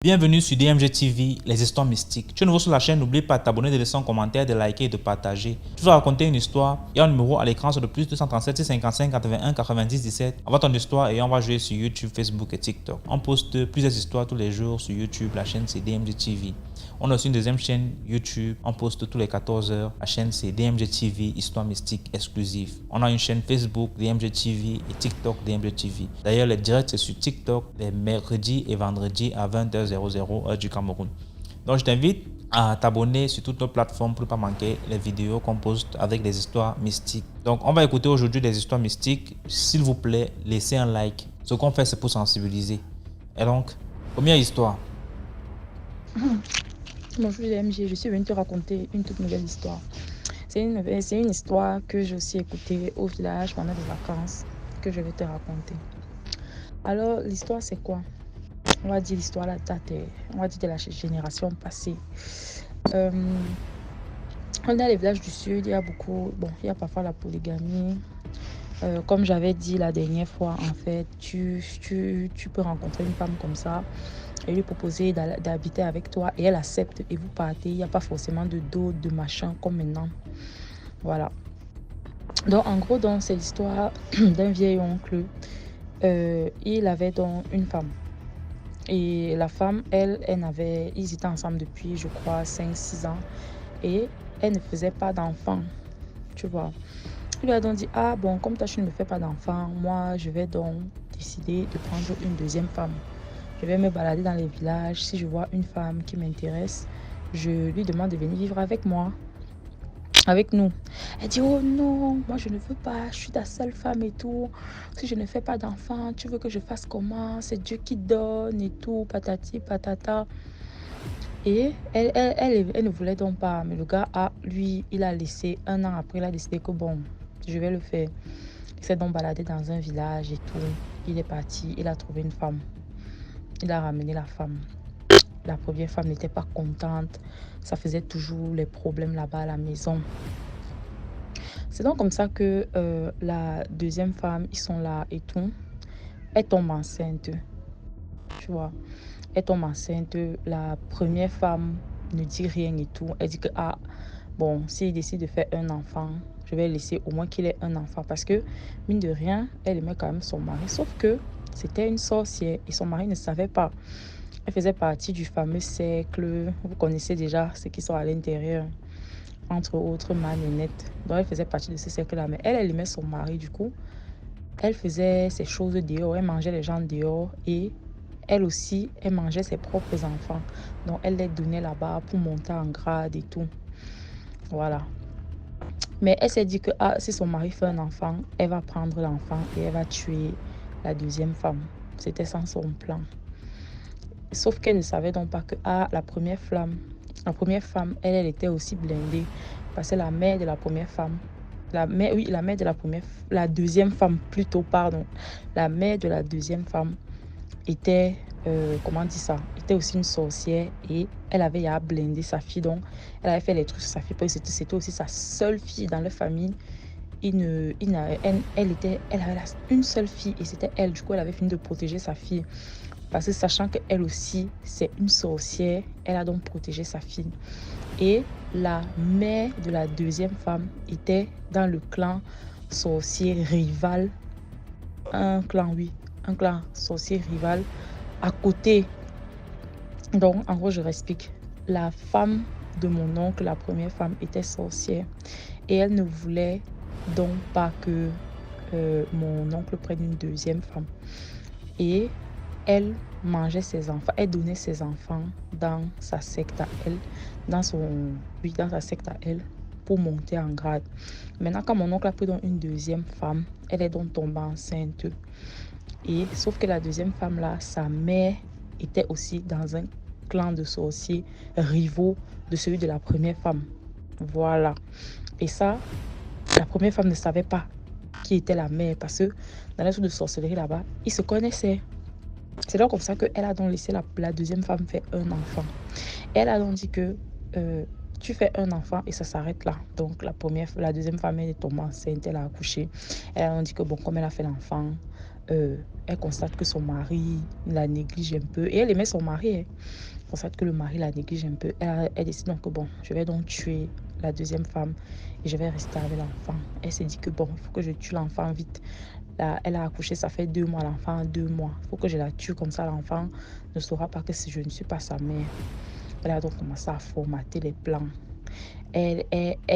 Bienvenue sur DMG TV, les histoires mystiques. Tu es nouveau sur la chaîne, n'oublie pas de t'abonner, de laisser un commentaire, de liker et de partager. Tu vas raconter une histoire, il y a un numéro à l'écran sur le plus 237 655 81 90 17. Envoie ton histoire et on va jouer sur YouTube, Facebook et TikTok. On poste plusieurs histoires tous les jours sur YouTube, la chaîne c'est DMG TV. On a aussi une deuxième chaîne YouTube, on poste tous les 14h. La chaîne c'est DMG TV, histoire mystique exclusive. On a une chaîne Facebook DMG TV et TikTok DMG TV. D'ailleurs, les directs c'est sur TikTok les mercredis et vendredis à 20h00 heure du Cameroun. Donc je t'invite à t'abonner sur toutes nos plateformes pour ne pas manquer les vidéos qu'on poste avec des histoires mystiques. Donc on va écouter aujourd'hui des histoires mystiques. S'il vous plaît, laissez un like. Ce qu'on fait c'est pour sensibiliser. Et donc, première histoire. Bonjour DMG, je suis venue te raconter une toute nouvelle histoire. C'est une histoire que j'ai aussi écoutée au village pendant des vacances que je vais te raconter. Alors l'histoire c'est quoi? On va dire l'histoire on va dire de la génération passée. On est dans les villages du sud, il y a parfois la polygamie. Comme j'avais dit la dernière fois, en fait, tu peux rencontrer une femme comme ça et lui proposer d'habiter avec toi et elle accepte et vous partez. Il n'y a pas forcément de dot, de machin comme maintenant. Voilà. Donc en gros, c'est l'histoire d'un vieil oncle. Il avait donc une femme. Et la femme, ils étaient ensemble depuis, je crois, 5-6 ans. Et elle ne faisait pas d'enfant, tu vois. Il lui a donc dit, ah bon, comme toi tu ne me fais pas d'enfant, moi je vais donc décider de prendre une deuxième femme. Je vais me balader dans les villages. Si je vois une femme qui m'intéresse, je lui demande de venir vivre avec moi, avec nous. Elle dit, oh non, moi je ne veux pas, je suis ta seule femme et tout. Si je ne fais pas d'enfant, tu veux que je fasse comment? C'est Dieu qui donne et tout, patati, patata. Et elle ne voulait donc pas. Mais le gars, lui, il a laissé, un an après, il a décidé que bon, je vais le faire. Il s'est donc baladé dans un village et tout. Il est parti, il a trouvé une femme. Il a ramené la femme. La première femme n'était pas contente. Ça faisait toujours les problèmes là-bas à la maison. C'est donc comme ça que la deuxième femme, ils sont là et tout. Elle tombe enceinte. Tu vois. Elle tombe enceinte. La première femme ne dit rien et tout. Elle dit que, ah, bon, s'il décide de faire un enfant, je vais laisser au moins qu'il ait un enfant. Parce que, mine de rien, elle aimait quand même son mari. Sauf que c'était une sorcière et son mari ne savait pas. Elle faisait partie du fameux cercle. Vous connaissez déjà ceux qui sont à l'intérieur. Entre autres, Manenette. Donc, elle faisait partie de ce cercle-là. Mais elle aimait son mari, du coup. Elle faisait ses choses dehors. Elle mangeait les gens dehors. Et elle aussi, elle mangeait ses propres enfants. Donc, elle les donnait là-bas pour monter en grade et tout. Voilà. Mais elle s'est dit que si son mari fait un enfant, elle va prendre l'enfant et elle va tuer la deuxième femme. C'était sans son plan. Sauf qu'elle ne savait donc pas que la première femme, elle était aussi blindée. Parce que la mère de la première femme, la mère de la deuxième femme plutôt, pardon. La mère de la deuxième femme était, était aussi une sorcière et elle avait blindé sa fille. Donc, elle avait fait les trucs sur sa fille parce que c'était aussi sa seule fille dans la famille. Elle avait une seule fille et c'était elle. Du coup, elle avait fini de protéger sa fille. Parce que sachant qu'elle aussi, c'est une sorcière, elle a donc protégé sa fille. Et la mère de la deuxième femme était dans le clan sorcier rival. Un clan sorcier rival à côté. Donc, en gros, je réexplique. La femme de mon oncle, la première femme, était sorcière. Et elle ne voulait donc pas que mon oncle prenne une deuxième femme. Et elle mangeait ses enfants, elle donnait ses enfants dans sa secte à elle, dans sa secte à elle, pour monter en grade. Maintenant, quand mon oncle a pris donc une deuxième femme, elle est donc tombée enceinte. Et sauf que la deuxième femme là, sa mère était aussi dans un clan de sorciers rivaux de celui de la première femme. Voilà. Et ça, la première femme ne savait pas qui était la mère parce que dans les trucs de sorcellerie là-bas, ils se connaissaient. C'est donc comme ça qu'elle a donc laissé la deuxième femme faire un enfant. Elle a donc dit que tu fais un enfant et ça s'arrête là. Donc la deuxième femme, elle est tombée enceinte, elle a accouché. On dit que bon, comme elle a fait l'enfant, elle constate que son mari la néglige un peu. Et elle aimait son mari. Elle constate que le mari la néglige un peu. Elle décide donc que bon, je vais donc tuer la deuxième femme et je vais rester avec l'enfant. Elle s'est dit que bon, il faut que je tue l'enfant vite. Là, elle a accouché, ça fait 2 mois, l'enfant a 2 mois. Il faut que je la tue comme ça, l'enfant ne saura pas que je ne suis pas sa mère. Elle a donc commencé à formater les plans. Elle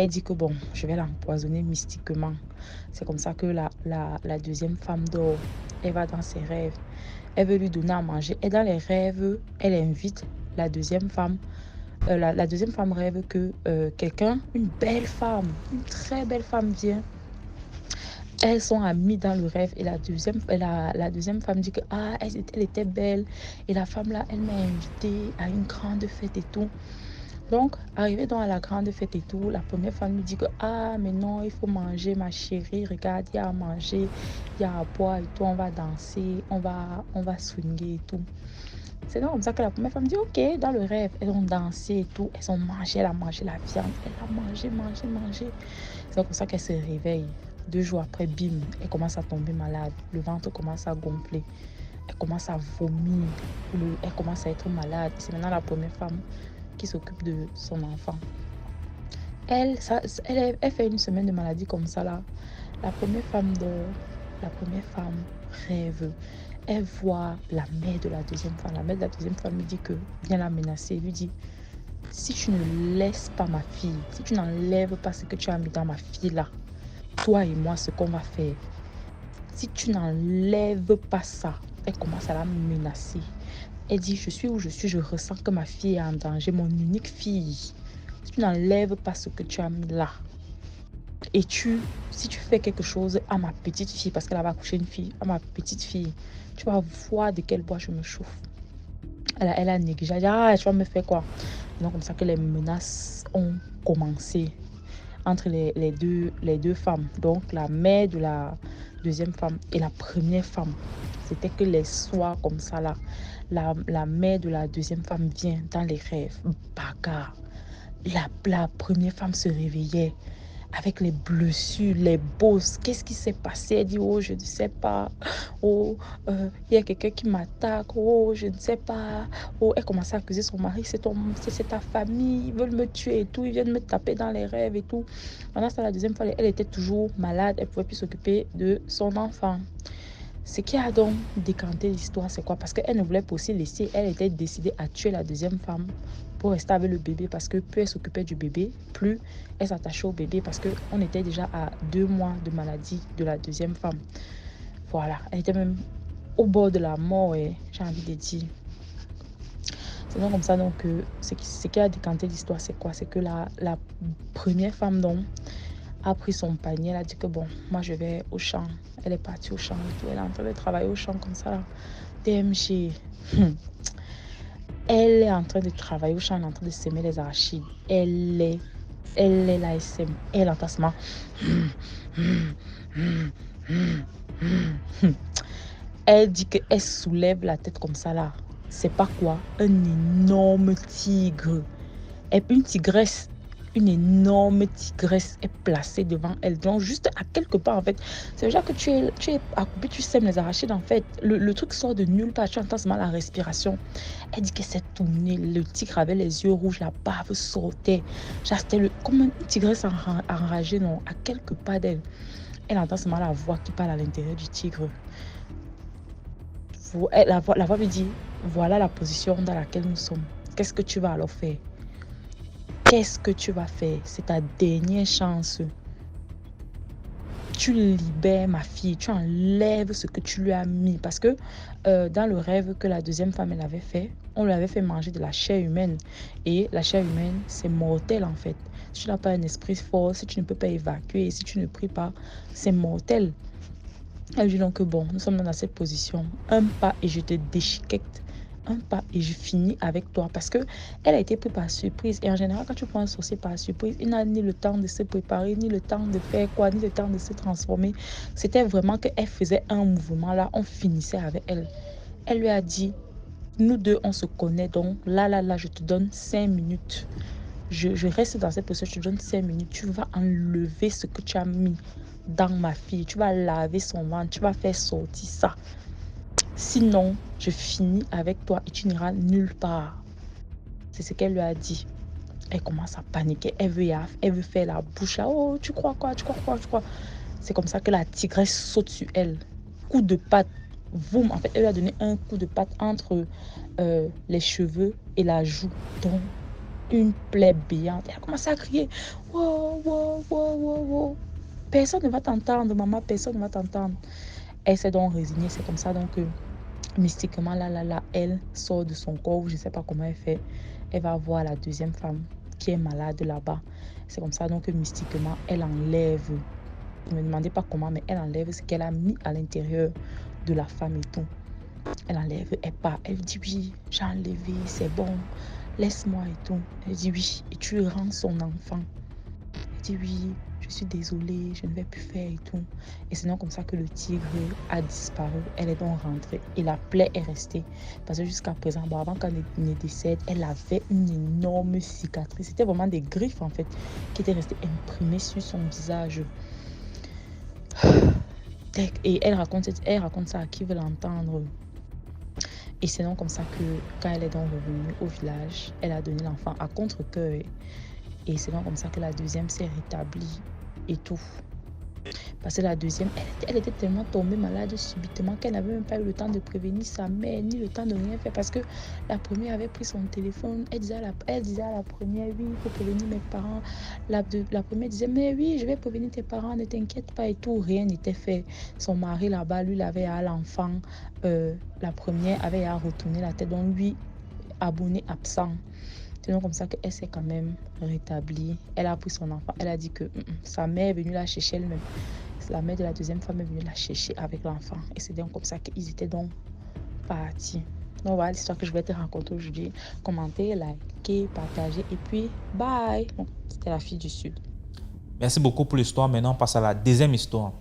dit que bon, je vais l'empoisonner mystiquement. C'est comme ça que la deuxième femme dort. Elle va dans ses rêves. Elle veut lui donner à manger. Et dans les rêves, elle invite la deuxième femme. La deuxième femme rêve que quelqu'un, une belle femme, une très belle femme vient. Elles sont amies dans le rêve et la deuxième femme dit que elle était belle et la femme là, elle m'a invitée à une grande fête et tout. Donc, arrivé dans la grande fête et tout, la première femme lui dit que mais non, il faut manger ma chérie, regarde, il y a à manger, il y a à boire et tout, on va danser, on va swinguer et tout. C'est donc comme ça que la première femme dit ok, dans le rêve, elles ont dansé et tout, elles ont mangé, elle a mangé la viande, elle a mangé. C'est comme ça qu'elle se réveille. 2 jours après, bim, elle commence à tomber malade, le ventre commence à gonfler, elle commence à vomir, elle commence à être malade. C'est maintenant la première femme qui s'occupe de son enfant. Elle fait une semaine de maladie comme ça là. La première femme dort, la première femme rêve. Elle voit la mère de la deuxième femme. La mère de la deuxième femme lui dit que vient la menacer. Elle lui dit si tu ne laisses pas ma fille, si tu n'enlèves pas ce que tu as mis dans ma fille là, toi et moi, ce qu'on va faire, si tu n'enlèves pas ça, elle commence à la menacer. Elle dit je suis où je suis, je ressens que ma fille est en danger, mon unique fille. Si tu n'enlèves pas ce que tu as mis là, et si tu fais quelque chose à ma petite fille, parce qu'elle va accoucher une fille, à ma petite fille, tu vas voir de quel bois je me chauffe. Elle a négligé. Elle a dit tu vas me faire quoi? Donc comme ça que les menaces ont commencé entre les deux femmes. Donc la mère de la deuxième femme et la première femme. C'était que les soirs comme ça là, la mère de la deuxième femme vient dans les rêves. Bagarre. La première femme se réveillait avec les blessures, les bosses. Qu'est-ce qui s'est passé? Elle dit oh je ne sais pas. Oh il y a quelqu'un qui m'attaque. Oh je ne sais pas. Oh elle commençait à accuser son mari. C'est ta famille. Ils veulent me tuer et tout. Ils viennent me taper dans les rêves et tout. Pendant ça la deuxième fois elle était toujours malade. Elle ne pouvait plus s'occuper de son enfant. Ce qui a donc décanté l'histoire, c'est quoi? Parce qu'elle ne voulait pas aussi laisser, elle était décidée à tuer la deuxième femme pour rester avec le bébé parce que plus elle s'occupait du bébé, plus elle s'attachait au bébé parce qu'on était déjà à 2 mois de maladie de la deuxième femme. Voilà, elle était même au bord de la mort, j'ai envie de dire. C'est donc comme ça donc, ce qui a décanté l'histoire, c'est quoi? C'est que la première femme donc, a pris son panier, elle a dit que bon, moi je vais au champ. Elle est partie au champ et tout. Elle est en train de travailler au champ comme ça là. TMG. Elle est en train de travailler au champ, elle est en train de semer les arachides. Elle est l'ASM. Elle entend seulement. Elle dit qu'elle soulève la tête comme ça là. C'est pas quoi? Un énorme tigre. Et une tigresse. Une énorme tigresse est placée devant elle. Donc, juste à quelque part, en fait, c'est déjà que tu es accroupi, tu sèmes les arachides, en fait. Le truc sort de nulle part, tu entends seulement la respiration. Elle dit qu'elle s'est tournée, le tigre avait les yeux rouges, la bave sortait. C'était comme une tigresse enragée, non, à quelque part d'elle. Elle entend seulement la voix qui parle à l'intérieur du tigre. La voix lui dit, voilà la position dans laquelle nous sommes. Qu'est-ce que tu vas alors faire? Qu'est-ce que tu vas faire? C'est ta dernière chance. Tu libères ma fille, tu enlèves ce que tu lui as mis. Parce que dans le rêve que la deuxième femme elle avait fait, on lui avait fait manger de la chair humaine. Et la chair humaine, c'est mortel en fait. Si tu n'as pas un esprit fort, si tu ne peux pas évacuer, si tu ne pries pas, c'est mortel. Elle dit donc que bon, nous sommes dans cette position. Un pas et je te déchiquette. Un pas et je finis avec toi parce que elle a été prise par surprise et en général quand tu prends un sorcier par surprise il n'a ni le temps de se préparer ni le temps de faire quoi ni le temps de se transformer. C'était vraiment qu'elle faisait un mouvement là, on finissait avec elle. Elle lui a dit nous deux on se connaît donc là je te donne 5 minutes je reste dans cette position, je te donne 5 minutes, tu vas enlever ce que tu as mis dans ma fille, tu vas laver son ventre, tu vas faire sortir ça. Sinon, je finis avec toi et tu n'iras nulle part. C'est ce qu'elle lui a dit. Elle commence à paniquer, elle veut faire la bouche là. Oh, tu crois quoi, tu crois quoi, tu crois. C'est comme ça que la tigresse saute sur elle. Coup de patte. Boum, en fait, elle lui a donné un coup de patte entre les cheveux et la joue. Donc, une plaie béante. Elle a commencé à crier. Wow, wow, wow, wow, wow. Personne ne va t'entendre, maman, personne ne va t'entendre. Elle s'est donc résignée, c'est comme ça donc que mystiquement, là, elle sort de son corps, je ne sais pas comment elle fait. Elle va voir la deuxième femme qui est malade là-bas. C'est comme ça donc que mystiquement, elle enlève, ne me demandez pas comment, mais elle enlève ce qu'elle a mis à l'intérieur de la femme et tout. Elle enlève, elle part, elle dit oui, j'ai enlevé, c'est bon, laisse-moi et tout. Elle dit oui, et tu rends son enfant. Elle dit oui, je suis désolée, je ne vais plus faire et tout. Et c'est donc comme ça que le tigre a disparu. Elle est donc rentrée et la plaie est restée. Parce que jusqu'à présent, bon, avant qu'elle ne décède, elle avait une énorme cicatrice. C'était vraiment des griffes en fait qui étaient restées imprimées sur son visage. Et elle raconte ça à qui veut l'entendre. Et c'est donc comme ça que quand elle est donc revenue au village, elle a donné l'enfant à contre-cœur. Et c'est donc comme ça que la deuxième s'est rétablie et tout. Parce que la deuxième, elle était tellement tombée malade subitement qu'elle n'avait même pas eu le temps de prévenir sa mère, ni le temps de rien faire. Parce que la première avait pris son téléphone. Elle disait à la première, oui, il faut prévenir mes parents. La première disait, mais oui, je vais prévenir tes parents, ne t'inquiète pas et tout. Rien n'était fait. Son mari là-bas, lui, l'avait à l'enfant. La première avait à retourner la tête. Donc lui, abonné absent. C'est donc comme ça qu'elle s'est quand même rétablie. Elle a pris son enfant. Elle a dit que sa mère est venue la chercher elle-même. La mère de la deuxième femme est venue la chercher avec l'enfant. Et c'est donc comme ça qu'ils étaient donc partis. Donc voilà l'histoire que je vais te raconter aujourd'hui. Commentez, likez, partagez et puis bye. Bon, c'était la fille du Sud. Merci beaucoup pour l'histoire. Maintenant, on passe à la deuxième histoire.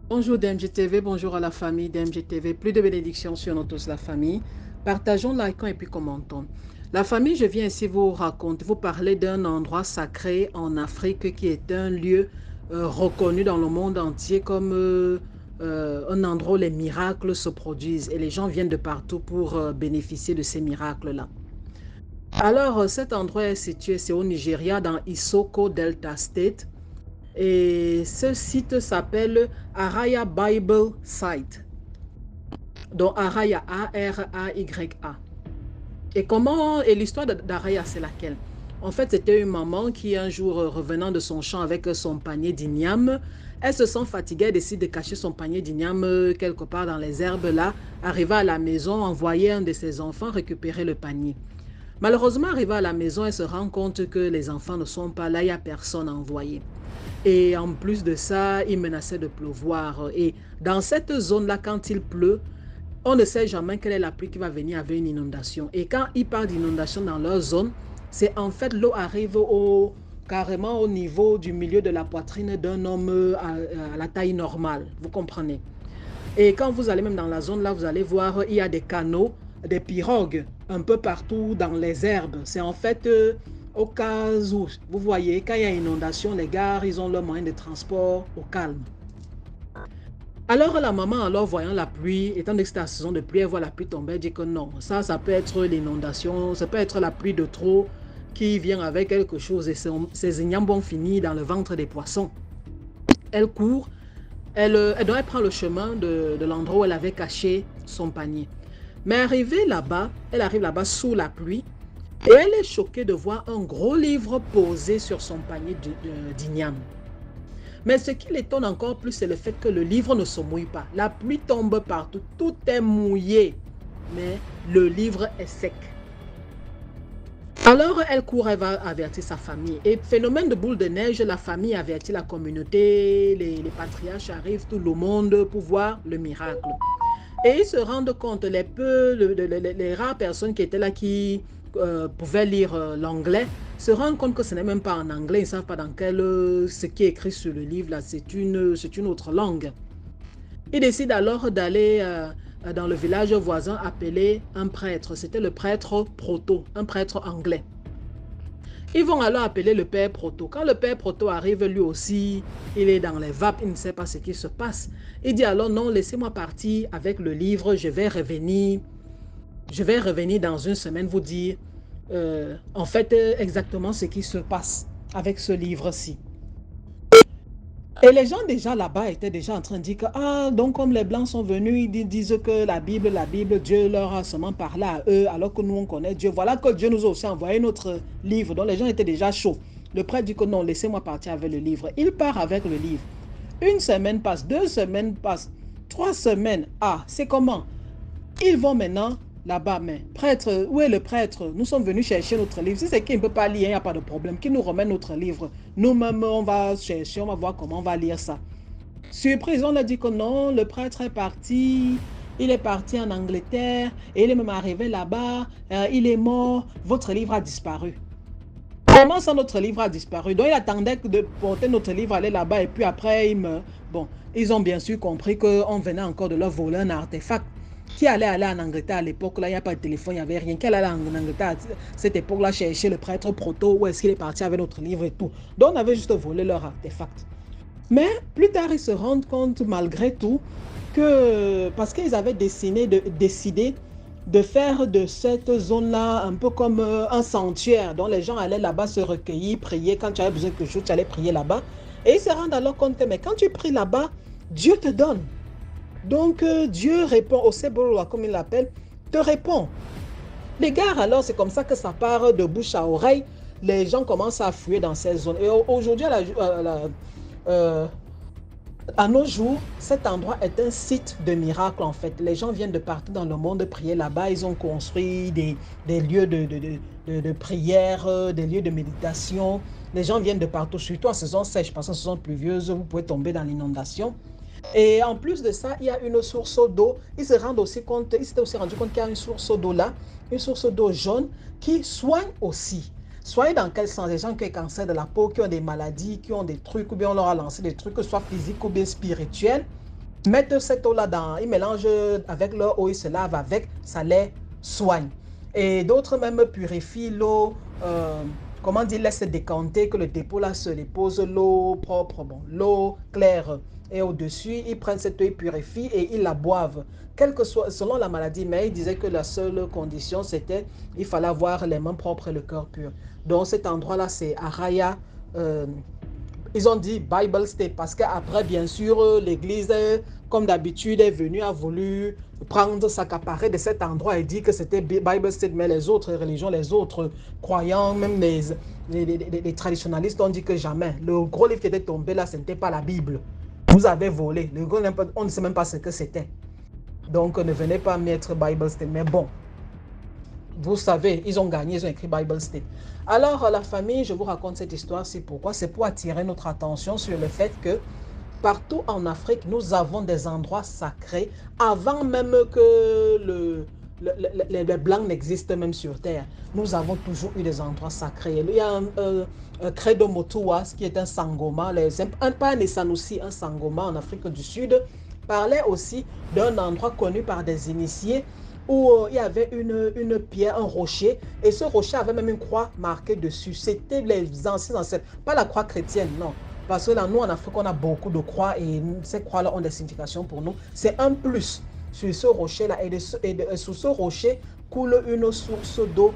Bonjour DMGTV, bonjour à la famille DMGTV. Plus de bénédictions sur nous tous, la famille. Partageons, likons et puis commentons. La famille, je viens ici vous parler d'un endroit sacré en Afrique qui est un lieu reconnu dans le monde entier comme un endroit où les miracles se produisent et les gens viennent de partout pour bénéficier de ces miracles-là. Alors, cet endroit est situé, c'est au Nigeria, dans Isoko Delta State. Et ce site s'appelle Araya Bible Site. Donc Araya, A-R-A-Y-A. Et l'histoire d'Araya, c'est laquelle? En fait, c'était une maman qui, un jour, revenant de son champ avec son panier d'igname, elle se sent fatiguée, elle décide de cacher son panier d'igname quelque part dans les herbes là. Arriva à la maison, envoyait un de ses enfants récupérer le panier. Malheureusement, arrivée à la maison, elle se rend compte que les enfants ne sont pas là, il n'y a personne à envoyer. Et en plus de ça, il menaçait de pleuvoir. Et dans cette zone-là, quand il pleut, on ne sait jamais quelle est la pluie qui va venir avec une inondation. Et quand il parle d'inondation dans leur zone, c'est en fait l'eau arrive carrément au niveau du milieu de la poitrine d'un homme à la taille normale. Vous comprenez? Et quand vous allez même dans la zone là, vous allez voir, il y a des canaux, des pirogues un peu partout dans les herbes. C'est en fait au cas où, vous voyez, quand il y a inondation, les gars, ils ont leur moyen de transport au calme. Alors la maman, alors voyant la pluie, étant donné que c'était la saison de pluie, elle voit la pluie tomber, elle dit que non, ça peut être l'inondation, ça peut être la pluie de trop qui vient avec quelque chose et ces ignames vont finir dans le ventre des poissons. Elle court, elle prend le chemin de l'endroit où elle avait caché son panier. Mais elle arrive là-bas sous la pluie et elle est choquée de voir un gros livre posé sur son panier d'igname. Mais ce qui l'étonne encore plus, c'est le fait que le livre ne se mouille pas. La pluie tombe partout, tout est mouillé, mais le livre est sec. Alors elle court, elle va avertir sa famille. Et phénomène de boule de neige, la famille avertit la communauté, les patriarches arrivent, tout le monde pour voir le miracle. Et ils se rendent compte, les rares personnes qui étaient là qui pouvaient lire l'anglais, se rendent compte que ce n'est même pas en anglais, ils ne savent pas dans ce qui est écrit sur le livre, là, c'est une autre langue. Ils décident alors d'aller dans le village voisin appeler un prêtre. C'était le prêtre Proto, un prêtre anglais. Ils vont alors appeler le père Proto. Quand le père Proto arrive, lui aussi, il est dans les vapes, il ne sait pas ce qui se passe. Il dit alors non, laissez-moi partir avec le livre, je vais revenir dans une semaine vous dire en fait exactement ce qui se passe avec ce livre-ci. Et les gens déjà là-bas étaient déjà en train de dire que, ah, donc comme les Blancs sont venus, ils disent que la Bible, Dieu leur a seulement parlé à eux, alors que nous, on connaît Dieu. Voilà que Dieu nous a aussi envoyé notre livre. Donc les gens étaient déjà chauds. Le prêtre dit que non, laissez-moi partir avec le livre. Il part avec le livre. Une semaine passe, 2 semaines passent, 3 semaines. Ah, c'est comment? Ils vont maintenant là-bas, mais prêtre, où est le prêtre? Nous sommes venus chercher notre livre. Si c'est qu'il ne peut pas lire, il n'y a pas de problème. Qu'il nous remette notre livre. Nous-mêmes, on va chercher, on va voir comment on va lire ça. Surprise, on a dit que non, le prêtre est parti. Il est parti en Angleterre et il est même arrivé là-bas. Il est mort. Votre livre a disparu. Comment ça, notre livre a disparu? Donc, il attendait de porter notre livre, aller là-bas et puis après, il meurt. Bon, ils ont bien sûr compris qu'on venait encore de leur voler un artefact. Qui allait aller en Angleterre à l'époque, là, il n'y a pas de téléphone, il n'y avait rien. Qui allait aller en Angleterre à cette époque-là chercher le prêtre Proto, où est-ce qu'il est parti avec notre livre et tout. Donc, on avait juste volé leur artefact. Mais plus tard, ils se rendent compte, malgré tout, que parce qu'ils avaient décidé de faire de cette zone-là un peu comme un sanctuaire, dont les gens allaient là-bas se recueillir, prier. Quand tu avais besoin de quelque chose, tu allais prier là-bas. Et ils se rendent alors compte que, mais quand tu pries là-bas, Dieu te donne. Donc, Dieu répond au Sebola, comme il l'appelle, te répond. Les gars, alors, c'est comme ça que ça part de bouche à oreille. Les gens commencent à fuir dans ces zones. Et aujourd'hui, à nos jours, cet endroit est un site de miracle, en fait. Les gens viennent de partout dans le monde prier là-bas. Ils ont construit des lieux de prière, des lieux de méditation. Les gens viennent de partout, surtout en saison sèche, parce qu'en saison pluvieuse, vous pouvez tomber dans l'inondation. Et en plus de ça, il y a une source d'eau. Ils s'étaient aussi rendu compte qu'il y a une source d'eau là, une source d'eau jaune qui soigne aussi. Soigne dans quel sens? Les gens qui ont cancer de la peau, qui ont des maladies, qui ont des trucs, ou bien on leur a lancé des trucs, soit physiques ou bien spirituels, mettent cette eau-là dans, ils mélangent avec leur eau, ils se lavent avec, ça les soigne. Et d'autres même purifient l'eau, comment dire, laissent décanter, que le dépôt là se dépose l'eau propre, bon, l'eau claire. Et au-dessus, ils prennent cette eau, ils purifient et ils la boivent. Quelle que soit, selon la maladie, mais ils disaient que la seule condition, c'était il fallait avoir les mains propres et le cœur pur. Donc cet endroit-là, c'est Araya. Ils ont dit Bible State parce qu'après, bien sûr, l'église, comme d'habitude, est venue, a voulu prendre, s'accaparer de cet endroit et dire que c'était Bible State, mais les autres religions, les autres croyants, même les traditionalistes ont dit que jamais. Le gros livre qui était tombé là, ce n'était pas la Bible. Vous avez volé. On ne sait même pas ce que c'était. Donc, ne venez pas mettre Bible State. Mais bon, vous savez, ils ont gagné, ils ont écrit Bible State. Alors, la famille, je vous raconte cette histoire, c'est pourquoi? C'est pour attirer notre attention sur le fait que partout en Afrique, nous avons des endroits sacrés avant même que les Blancs n'existent même sur Terre. Nous avons toujours eu des endroits sacrés. Il y a un Credo Motua, qui est un Sangoma, pas un Sanusi, un Sangoma en Afrique du Sud, parlait aussi d'un endroit connu par des initiés où il y avait une pierre, un rocher, et ce rocher avait même une croix marquée dessus. C'était les anciens ancêtres, pas la croix chrétienne, non. Parce que là, nous, en Afrique, on a beaucoup de croix et ces croix-là ont des significations pour nous. C'est un plus sur ce rocher-là. Et sous ce rocher coule une source d'eau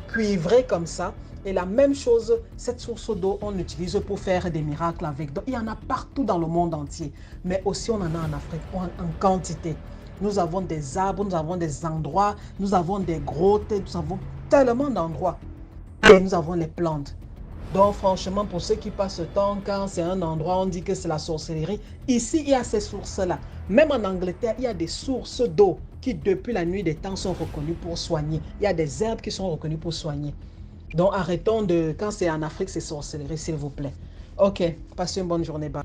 cuivrée comme ça. Et la même chose, cette source d'eau, on l'utilise pour faire des miracles avec. Donc, il y en a partout dans le monde entier. Mais aussi, on en a en Afrique en quantité. Nous avons des arbres, nous avons des endroits, nous avons des grottes, nous avons tellement d'endroits. Et nous avons les plantes. Donc franchement, pour ceux qui passent le temps, quand c'est un endroit, on dit que c'est la sorcellerie. Ici, il y a ces sources-là. Même en Angleterre, il y a des sources d'eau qui, depuis la nuit des temps, sont reconnues pour soigner. Il y a des herbes qui sont reconnues pour soigner. Donc arrêtons de, quand c'est en Afrique, c'est sorcellerie, s'il vous plaît. Ok, passez une bonne journée. Bye.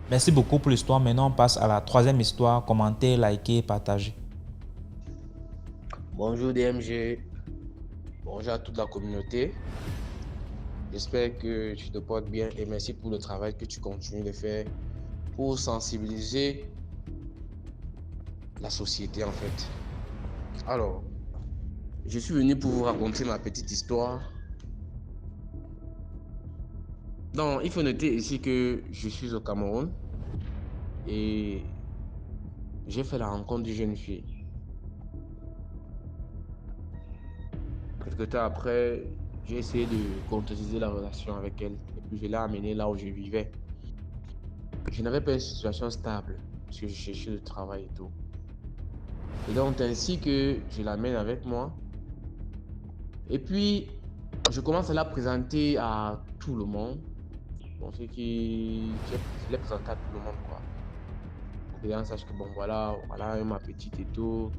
Merci beaucoup pour l'histoire. Maintenant, on passe à la troisième histoire. Commentez, likez, partagez. Bonjour DMG. Bonjour à toute la communauté. J'espère que tu te portes bien et merci pour le travail que tu continues de faire pour sensibiliser la société en fait. Alors, je suis venu pour vous raconter ma petite histoire Donc, il faut noter ici que je suis au Cameroun et j'ai fait la rencontre d'une jeune fille. Quelque temps après, j'ai essayé de concrétiser la relation avec elle et puis je l'ai amenée là où je vivais. Je n'avais pas une situation stable parce que je cherchais du travail et tout. Et donc, ainsi que je l'amène avec moi. Et puis, je commence à la présenter à tout le monde. Bon, je l'ai présenté à tout le monde, quoi. Pour que les gens sachent que, bon, voilà ma petite et tout.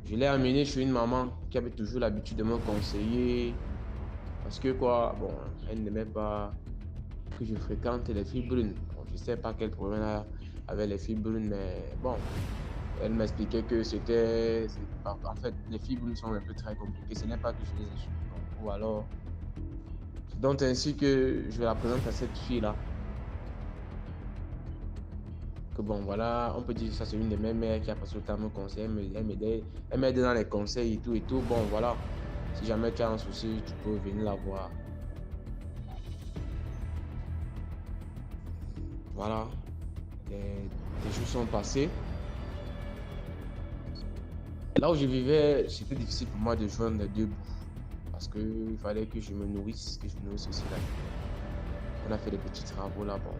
Je l'ai amenée chez une maman qui avait toujours l'habitude de me conseiller. Parce que, quoi, bon, elle n'aimait pas que je fréquente les filles brunes. Bon, je ne sais pas quel problème elle a avec les filles brunes, mais bon, elle m'expliquait que en fait, les filles brunes sont un peu très compliquées. Ce n'est pas que je les insulte, non. Ou alors, c'est donc ainsi que je la présente à cette fille-là. Que bon, voilà, on peut dire que ça, c'est une de mes mères qui a passé le temps à me conseiller. Elle m'aide dans les conseils et tout et tout. Bon, voilà, si jamais tu as un souci, tu peux venir la voir. Voilà, les jours sont passés. Là où je vivais, c'était difficile pour moi de joindre les deux bouts. Parce qu'il fallait que je me nourrisse, que je nourrisse aussi là. On a fait des petits travaux là-bas.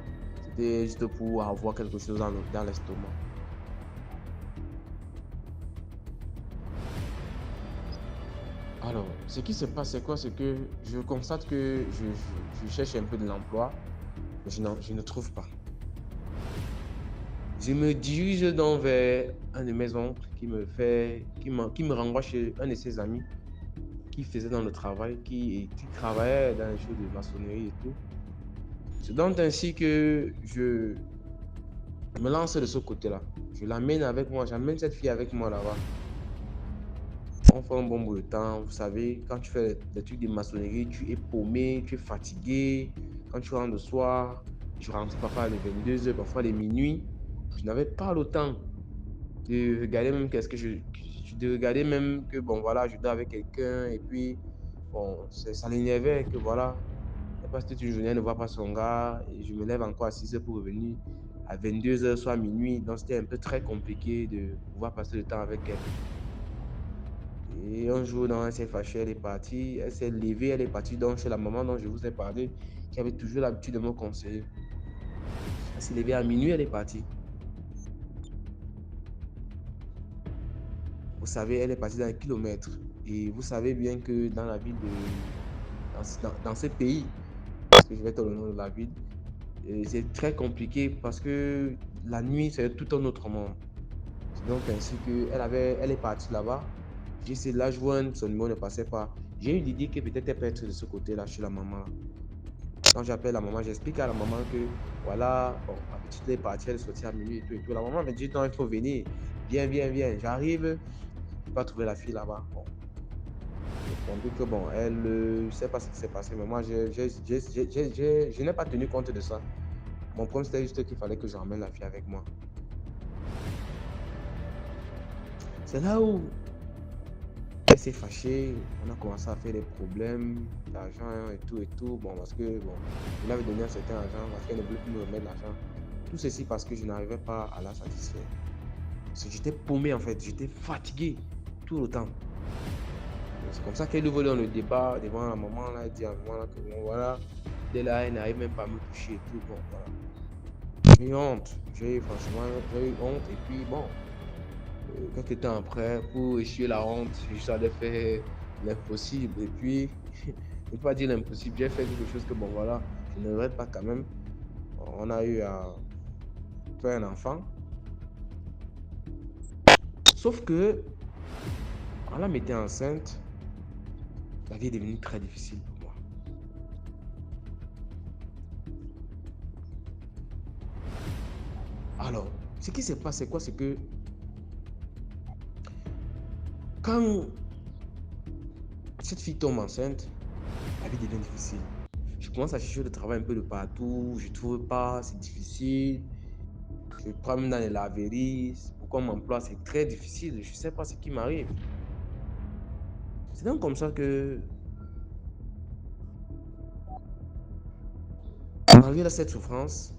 C'était juste pour avoir quelque chose dans l'estomac. Alors, ce qui se passe, c'est quoi? C'est que je constate que je cherche un peu de l'emploi, mais je ne trouve pas. Je me dirige donc vers un de mes oncles qui me renvoie chez un de ses amis qui faisait dans le travail, qui travaillait dans les choses de maçonnerie et tout. C'est donc ainsi que je me lance de ce côté-là. Je l'amène avec moi, j'amène cette fille avec moi là-bas. On fait un bon bout de temps. Vous savez, quand tu fais des trucs de maçonnerie, tu es paumé, tu es fatigué. Quand tu rentres le soir, je rentrais parfois à 22 heures, parfois à minuit. Je n'avais pas le temps de regarder même de regarder même que bon voilà, je dors avec quelqu'un et puis bon, ça l'énervait que voilà, elle passe toute une journée, elle ne voit pas son gars et je me lève encore à 6 heures pour revenir à 22 heures, soit minuit. Donc c'était un peu très compliqué de pouvoir passer le temps avec elle. Et un jour, elle s'est fâchée, elle est partie, elle s'est levée, elle est partie donc chez la maman dont je vous ai parlé, qui avait toujours l'habitude de me conseiller. Elle s'est levée à minuit, elle est partie. Vous savez, elle est partie dans les kilomètres. Et vous savez bien que dans la ville dans ce pays, parce que je vais te le nom de la ville, c'est très compliqué parce que la nuit, c'est tout un autre monde. C'est donc ainsi elle est partie là-bas. J'ai essayé de la joindre, son numéro ne passait pas. J'ai eu l'idée que peut-être elle peut être de ce côté-là, chez la maman. Quand j'appelle la maman, j'explique à la maman que voilà, bon, ma petite est partie, elle est sortie à minuit et tout et tout. La maman me dit non, il faut venir. Viens, viens, viens. J'arrive, je n'ai pas trouvé la fille là-bas. Bon, j'ai compris que bon, je ne sais pas ce qui s'est passé, mais moi, je n'ai pas tenu compte de ça. Mon problème, c'était juste qu'il fallait que j'emmène la fille avec moi. C'est là où elle s'est fâchée, on a commencé à faire des problèmes d'argent et tout et tout. Bon, parce que bon, je lui avais donné un certain argent parce qu'elle ne voulait plus me remettre l'argent. Tout ceci parce que je n'arrivais pas à la satisfaire. Parce que j'étais paumé en fait, j'étais fatigué tout le temps. C'est comme ça qu'elle ouvre dans le débat devant la maman là, elle dit à la maman là que bon voilà, dès là elle n'arrive même pas à me toucher et tout. Bon, voilà. J'ai eu honte, franchement, j'ai eu honte et puis bon, quelques temps après, pour essuyer la honte, j'allais faire l'impossible. Et puis, je ne peux pas dire l'impossible, j'ai fait quelque chose que, bon, voilà, je ne regrette pas quand même. On a eu à faire un enfant. Sauf que, en la mettant enceinte, la vie est devenue très difficile pour moi. Alors, ce qui se passe, c'est quoi? C'est que quand cette fille tombe enceinte, la vie devient difficile. Je commence à chercher le travail un peu de partout, je ne trouve pas, c'est difficile. Je prends même dans les laveries. Pourquoi on m'emploie? C'est très difficile. Je ne sais pas ce qui m'arrive. C'est donc comme ça que malgré cette souffrance,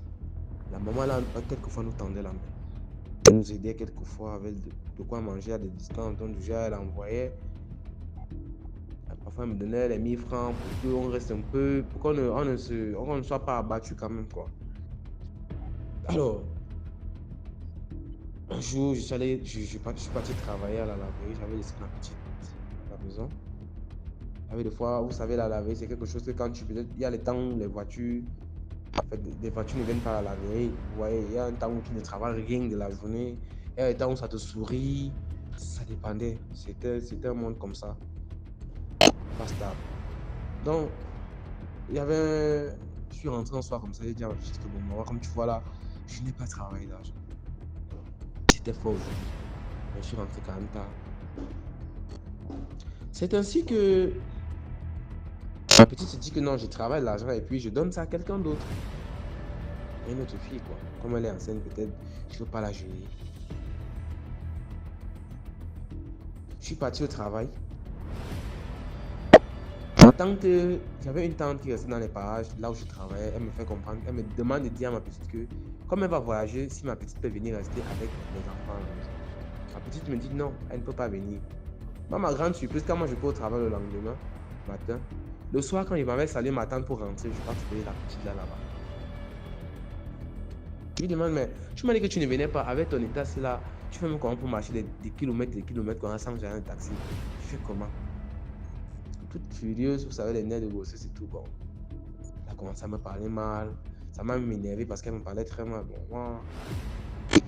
la maman là, quelquefois nous tendait la main. Elle nous aidait quelquefois avec de quoi manger à des distances. Donc déjà, elle envoyait. Parfois, elle me donnait les 1000 francs pour qu'on reste un peu, pour qu'on ne soit pas abattu quand même, quoi. Alors, un jour, je suis parti travailler à la laverie. J'avais laissé ma petite à la maison. Il y avait des fois, vous savez, la laverie, c'est quelque chose que quand il y a les temps où les voitures, en fait, les voitures ne viennent pas à la laverie. Vous voyez, il y a un temps où tu ne travailles rien de la journée. Il y a des temps où ça te sourit. Ça dépendait. C'était un monde comme ça. Pas stable. Donc, il y avait je suis rentré un soir comme ça, j'ai dit à ma petite que bon, maman, comme tu vois là, je n'ai pas travaillé d'argent. C'était fort aujourd'hui, mais je suis rentré quand même tard. C'est ainsi que ma petite se dit que non, je travaille l'argent et puis je donne ça à quelqu'un d'autre. Une autre fille, quoi. Comme elle est enceinte, peut-être, je ne veux pas la gêner. Je suis parti au travail. En tant que j'avais une tante qui restait dans les parages, là où je travaillais, elle me fait comprendre, elle me demande de dire à ma petite que, comme elle va voyager, si ma petite peut venir rester avec les enfants. Ma petite me dit non, elle ne peut pas venir. Moi, ma grande surprise, quand moi je peux au travail le lendemain matin, le soir, quand il m'avait salué ma tante pour rentrer, je pars trouver la petite là-bas. Je lui demande, mais tu m'as dit que tu ne venais pas avec ton état, c'est là, tu fais même comment pour marcher des kilomètres, qu'on sans gérer un taxi. Tu fais comment? Toute furieuse, vous savez, les nerfs de grossesse et tout. Bon. Elle a commencé à me parler mal. Ça m'a énervé parce qu'elle me parlait très mal. Bon, moi,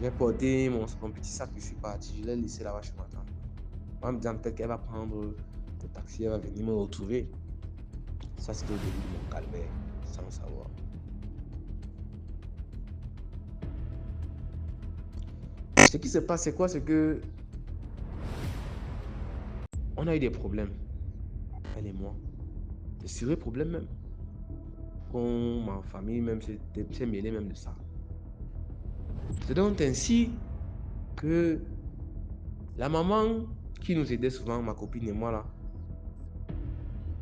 j'ai porté mon petit sac que je suis parti. Je l'ai laissé là-bas chez ma tante. Moi, me disant peut-être qu'elle va prendre le taxi, elle va venir me retrouver. Ça, c'était au début de mon calvaire, sans savoir. Ce qui se passe, c'est quoi? C'est que on a eu des problèmes, elle et moi. Des sérieux problèmes même. Quand ma famille même s'est mêlée même de ça. C'est donc ainsi que la maman qui nous aidait souvent, ma copine et moi là,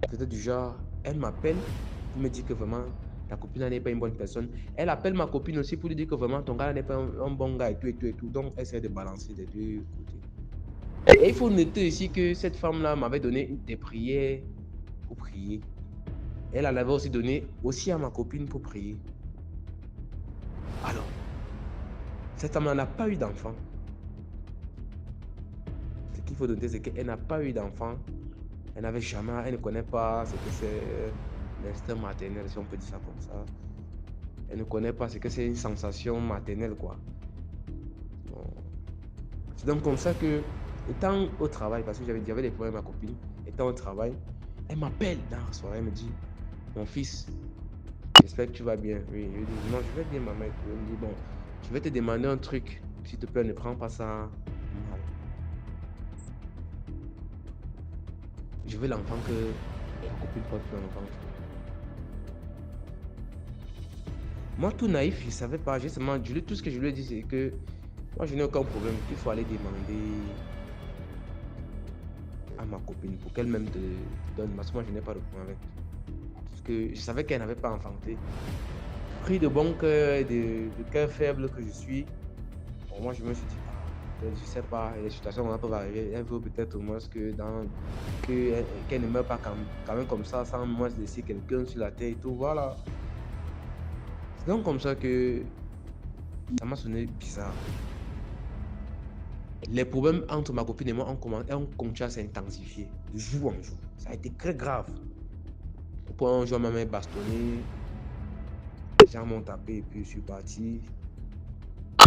c'était du genre, elle m'appelle pour me dire que vraiment ta copine n'est pas une bonne personne. Elle appelle ma copine aussi pour lui dire que vraiment ton gars n'est pas un bon gars et tout et tout et tout. Donc elle essaie de balancer des deux côtés. Et il faut noter ici que cette femme là m'avait donné des prières pour prier. Elle en avait aussi donné aussi à ma copine pour prier. Alors, cette femme n'a pas eu d'enfant. Ce qu'il faut noter, c'est qu'elle n'a pas eu d'enfant. Elle n'avait jamais, elle ne connaît pas ce que c'est l'instinct maternel, si on peut dire ça comme ça. Elle ne connaît pas ce que c'est une sensation maternelle, quoi. Bon. C'est donc comme ça que, étant au travail, parce que j'avais des problèmes avec ma copine, étant au travail, elle m'appelle dans la soirée, elle me dit, mon fils, j'espère que tu vas bien. Oui, je lui dis, non, je vais bien, maman. Elle me dit, bon, je vais te demander un truc. S'il te plaît, ne prends pas ça mal. Je veux l'enfant que ma copine porte dans l'enfant. Moi, tout naïf, je ne savais pas. Tout ce que je lui ai dit, c'est que moi, je n'ai aucun problème. Il faut aller demander à ma copine pour qu'elle-même te donne. Parce que moi, je n'ai pas de problème avec. Parce que je savais qu'elle n'avait pas enfanté. Pris de bon cœur et de cœur faible que je suis, bon, moi, je me suis dit, je ne sais pas, les situations peuvent arriver. Elle veut peut-être au moins qu'elle ne meure pas quand même comme ça, sans moins laisser quelqu'un sur la terre et tout. Voilà. C'est donc comme ça que ça m'a sonné bizarre. Les problèmes entre ma copine et moi ont continué à s'intensifier de jour en jour. Ça a été très grave. Au point où je m'ai bastonné, les gens m'ont tapé et puis je suis parti.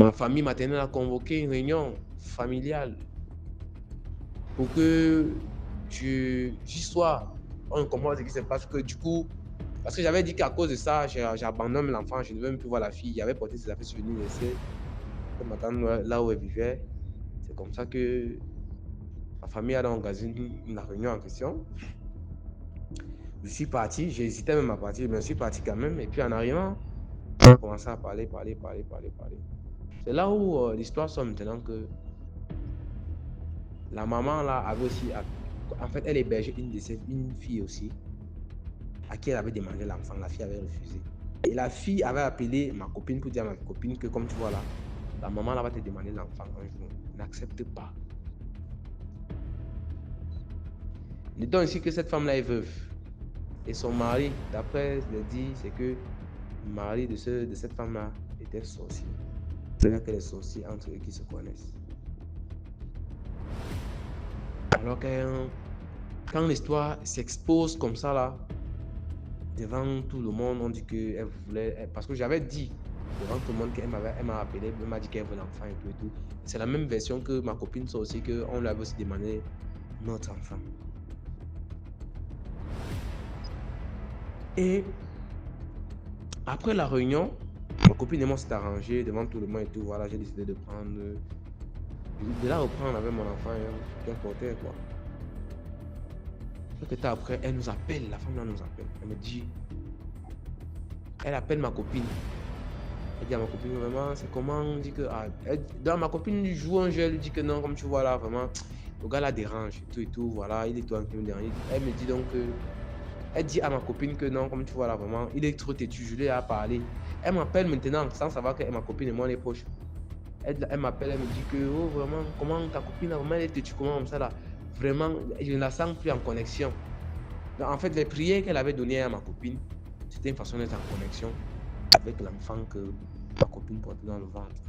Ma famille maternelle a convoqué une réunion familiale pour que j'y sois. On comprend ce qui se passe, que du coup, parce que j'avais dit qu'à cause de ça, j'abandonne l'enfant, je ne veux même plus voir la fille. Il avait porté ses affaires sur une laisser m'attendre là où elle vivait. C'est comme ça que ma famille a organisé une réunion en question. Je suis parti, j'ai hésité même à partir, mais je suis parti quand même. Et puis en arrivant, on a commencé à parler. C'est là où l'histoire sort maintenant que la maman là avait aussi, en fait, elle hébergeait une fille aussi, à qui elle avait demandé l'enfant. La fille avait refusé. Et la fille avait appelé ma copine pour dire à ma copine que, comme tu vois là, la maman là va te demander l'enfant un jour. N'accepte pas. Notons ici que cette femme-là est veuve. Et son mari, d'après le dit, c'est que le mari de cette femme-là était sorcier. C'est-à-dire que les sorciers entre eux qui se connaissent. Alors que quand l'histoire s'expose comme ça là, devant tout le monde, on dit qu'elle voulait... Parce que j'avais dit devant tout le monde qu'elle m'a appelé, elle m'a dit qu'elle veut l'enfant et tout et tout. C'est la même version que ma copine sorcier, qu'on lui avait aussi demandé notre enfant. Et après la réunion, ma copine et moi s'est arrangé devant tout le monde et tout. Voilà, j'ai décidé de la reprendre avec mon enfant qu'elle portait quoi. Quelques temps après, elle nous appelle, la femme là nous appelle. Elle me dit, elle appelle ma copine. Elle dit à ma copine, vraiment, c'est comment? On dit que, ma copine lui joue un jeu, elle lui dit que non, comme tu vois là, vraiment, le gars là dérange et tout, voilà, il est tout en dernier. Elle me dit donc que, elle dit à ma copine que non, comme tu vois là, vraiment, il est trop têtu, je lui ai parlé. Elle m'appelle maintenant sans savoir que ma copine et moi on est proches. Elle m'appelle, elle me dit que, oh, vraiment, comment ta copine là, vraiment, elle est têtue, comment comme ça là? Vraiment, je ne la sens plus en connexion. Donc, en fait, les prières qu'elle avait données à ma copine, c'était une façon d'être en connexion avec l'enfant que ma copine portait dans le ventre.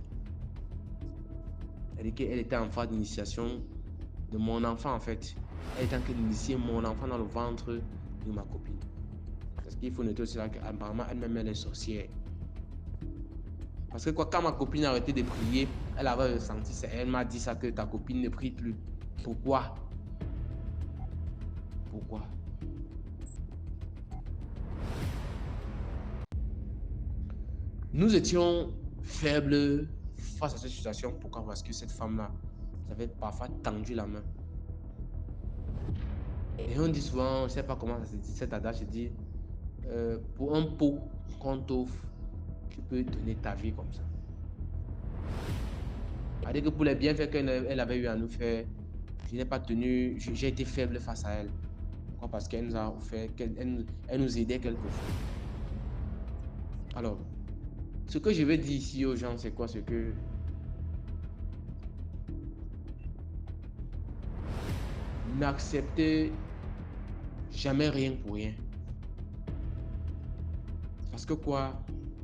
Elle dit qu'elle était en phase d'initiation de mon enfant en fait. Elle était en train d'initier mon enfant dans le ventre de ma copine. Parce qu'il faut noter aussi là qu'apparemment elle-même elle est sorcière. Parce que quand ma copine a arrêté de prier, elle avait ressenti ça. Elle m'a dit ça que ta copine ne prie plus. Pourquoi? Pourquoi? Nous étions faibles face à cette situation. Pourquoi? Parce que cette femme-là nous avait parfois tendu la main. Et on dit souvent, je ne sais pas comment ça se dit, cet adage se dit, pour un pot qu'on t'offre, tu peux donner ta vie comme ça. C'est-à-dire que pour les bienfaits qu'elle avait eu à nous faire, je n'ai pas tenu, j'ai été faible face à elle. Pourquoi? Parce qu'elle nous a offert, elle nous aidait quelquefois. Alors, ce que je veux dire ici aux gens, c'est quoi? C'est que n'acceptez jamais rien pour rien. Parce que quoi?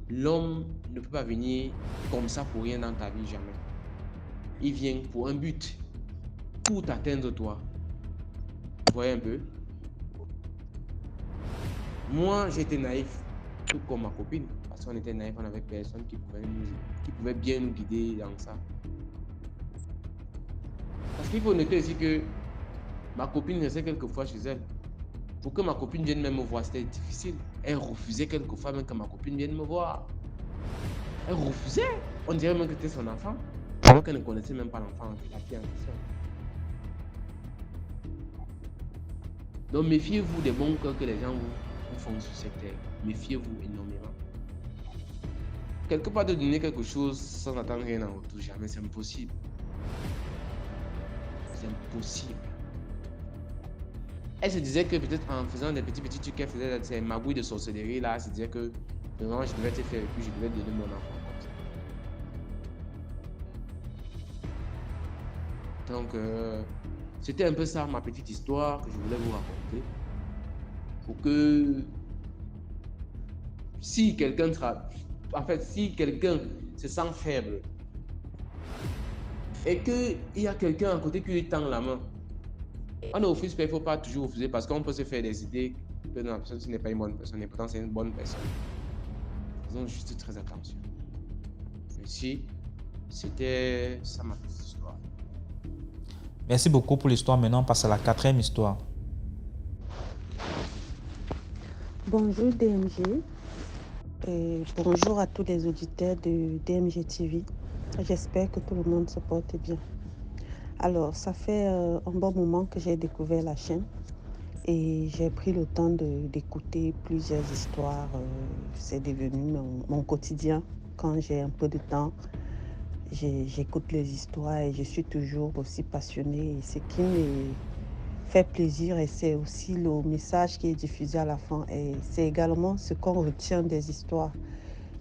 L'homme ne peut pas venir comme ça pour rien dans ta vie, jamais. Il vient pour un but, pour t'atteindre toi. Vous voyez un peu? Moi, j'étais naïf, tout comme ma copine. Parce qu'on était naïf, on n'avait personne qui pouvait bien nous guider dans ça. Parce qu'il faut noter aussi que ma copine restait quelquefois chez elle. Pour que ma copine vienne même me voir, c'était difficile. Elle refusait quelquefois même que ma copine vienne me voir. Elle refusait. On dirait même que c'était son enfant. Alors qu'elle ne connaissait même pas l'enfant, la fille en question. Donc méfiez-vous des bons cœurs que les gens vous font sur cette terre. Méfiez-vous énormément. Quelque part de donner quelque chose sans attendre rien en retour, jamais, c'est impossible. C'est impossible. Elle se disait que peut-être en faisant des petits trucs qu'elle faisait, ces magouilles de sorcellerie là, elle se disait que vraiment je devais te faire et puis je devais donner mon enfant comme ça. Donc c'était un peu ça ma petite histoire que je voulais vous raconter. Pour que si quelqu'un se sent faible et qu'il y a quelqu'un à côté qui lui tend la main, on ne refuse pas, il ne faut pas toujours refuser parce qu'on peut se faire des idées que la personne ce n'est pas une bonne personne et pourtant c'est une bonne personne. Faisons juste très attention. Ici, c'était ça ma petite histoire. Merci beaucoup pour l'histoire. Maintenant, on passe à la 4e histoire. Bonjour DMG et bonjour à tous les auditeurs de DMG TV. J'espère que tout le monde se porte bien. Alors, ça fait un bon moment que j'ai découvert la chaîne et j'ai pris le temps d'écouter plusieurs histoires. C'est devenu mon quotidien. Quand j'ai un peu de temps, j'écoute les histoires et je suis toujours aussi passionnée. Et ce qui me fait plaisir et c'est aussi le message qui est diffusé à la fin. Et c'est également ce qu'on retient des histoires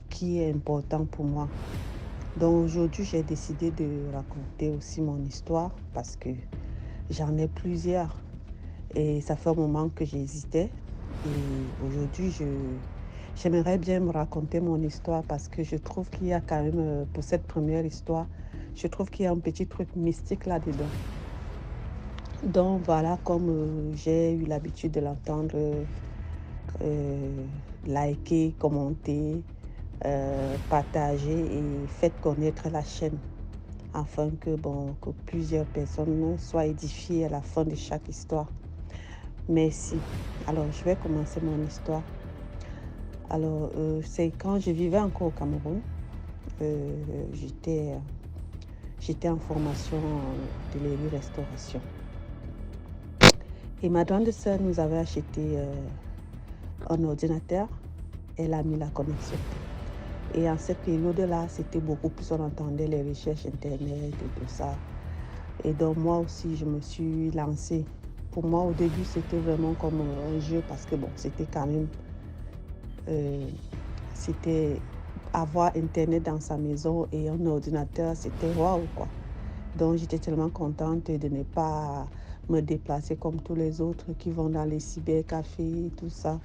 qui est important pour moi. Donc aujourd'hui, j'ai décidé de raconter aussi mon histoire parce que j'en ai plusieurs. Et ça fait un moment que j'hésitais. Et aujourd'hui, j'aimerais bien me raconter mon histoire parce que je trouve qu'il y a quand même, pour cette première histoire, je trouve qu'il y a un petit truc mystique là-dedans. Donc voilà, comme j'ai eu l'habitude de l'entendre, liker, commenter, partager et faites connaître la chaîne afin que plusieurs personnes soient édifiées à la fin de chaque histoire. Merci. Alors, je vais commencer mon histoire. Alors, c'est quand je vivais encore au Cameroun. J'étais en formation de restauration. Et ma grande sœur nous avait acheté un ordinateur. Elle a mis la connexion. Et en cette période-là, c'était beaucoup plus, on entendait les recherches Internet et tout ça. Et donc, moi aussi, je me suis lancée. Pour moi, au début, c'était vraiment comme un jeu parce que, bon, c'était quand même... c'était avoir Internet dans sa maison et un ordinateur, c'était waouh, quoi. Donc, j'étais tellement contente de ne pas me déplacer comme tous les autres qui vont dans les cybercafés et tout ça.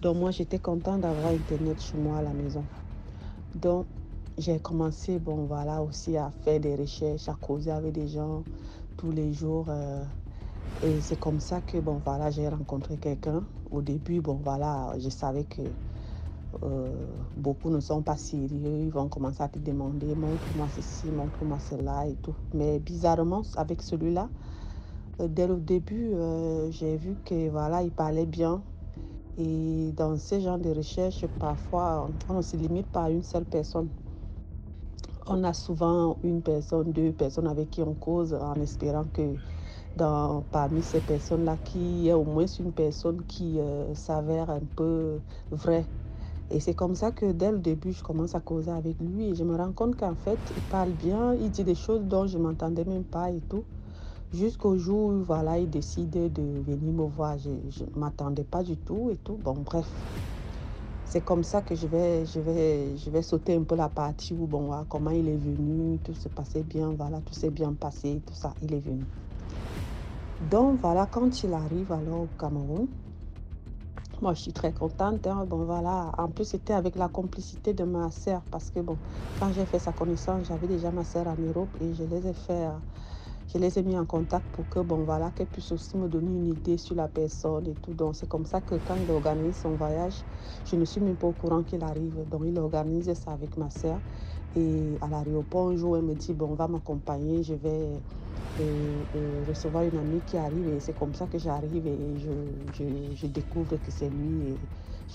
Donc, moi, j'étais contente d'avoir Internet chez moi à la maison. Donc, j'ai commencé, aussi à faire des recherches, à causer avec des gens tous les jours. Et c'est comme ça que, j'ai rencontré quelqu'un. Au début, je savais que beaucoup ne sont pas sérieux. Ils vont commencer à te demander, montre-moi ceci, montre-moi cela et tout. Mais bizarrement, avec celui-là, dès le début, j'ai vu que, il parlait bien. Et dans ce genre de recherche, parfois, on ne se limite pas à une seule personne. On a souvent une personne, deux personnes avec qui on cause en espérant que parmi ces personnes-là, qu'il y ait au moins une personne qui s'avère un peu vraie. Et c'est comme ça que dès le début, je commence à causer avec lui et je me rends compte qu'en fait, il parle bien, il dit des choses dont je ne m'entendais même pas et tout. Jusqu'au jour où, il décide de venir me voir. Je ne m'attendais pas du tout et tout. Bon, bref. C'est comme ça que je vais sauter un peu la partie où, comment il est venu, tout se passait bien, tout s'est bien passé, tout ça, il est venu. Donc, quand il arrive alors au Cameroun, moi, je suis très contente. En plus, c'était avec la complicité de ma sœur parce que, quand j'ai fait sa connaissance, j'avais déjà ma sœur en Europe et je les ai mis en contact pour que, qu'elle puisse aussi me donner une idée sur la personne et tout. Donc, c'est comme ça que quand il organise son voyage, je ne suis même pas au courant qu'il arrive. Donc, il organise ça avec ma sœur. Et à l'aéroport, un jour, elle me dit, on va m'accompagner, je vais recevoir une amie qui arrive. Et c'est comme ça que j'arrive et je découvre que c'est lui. Et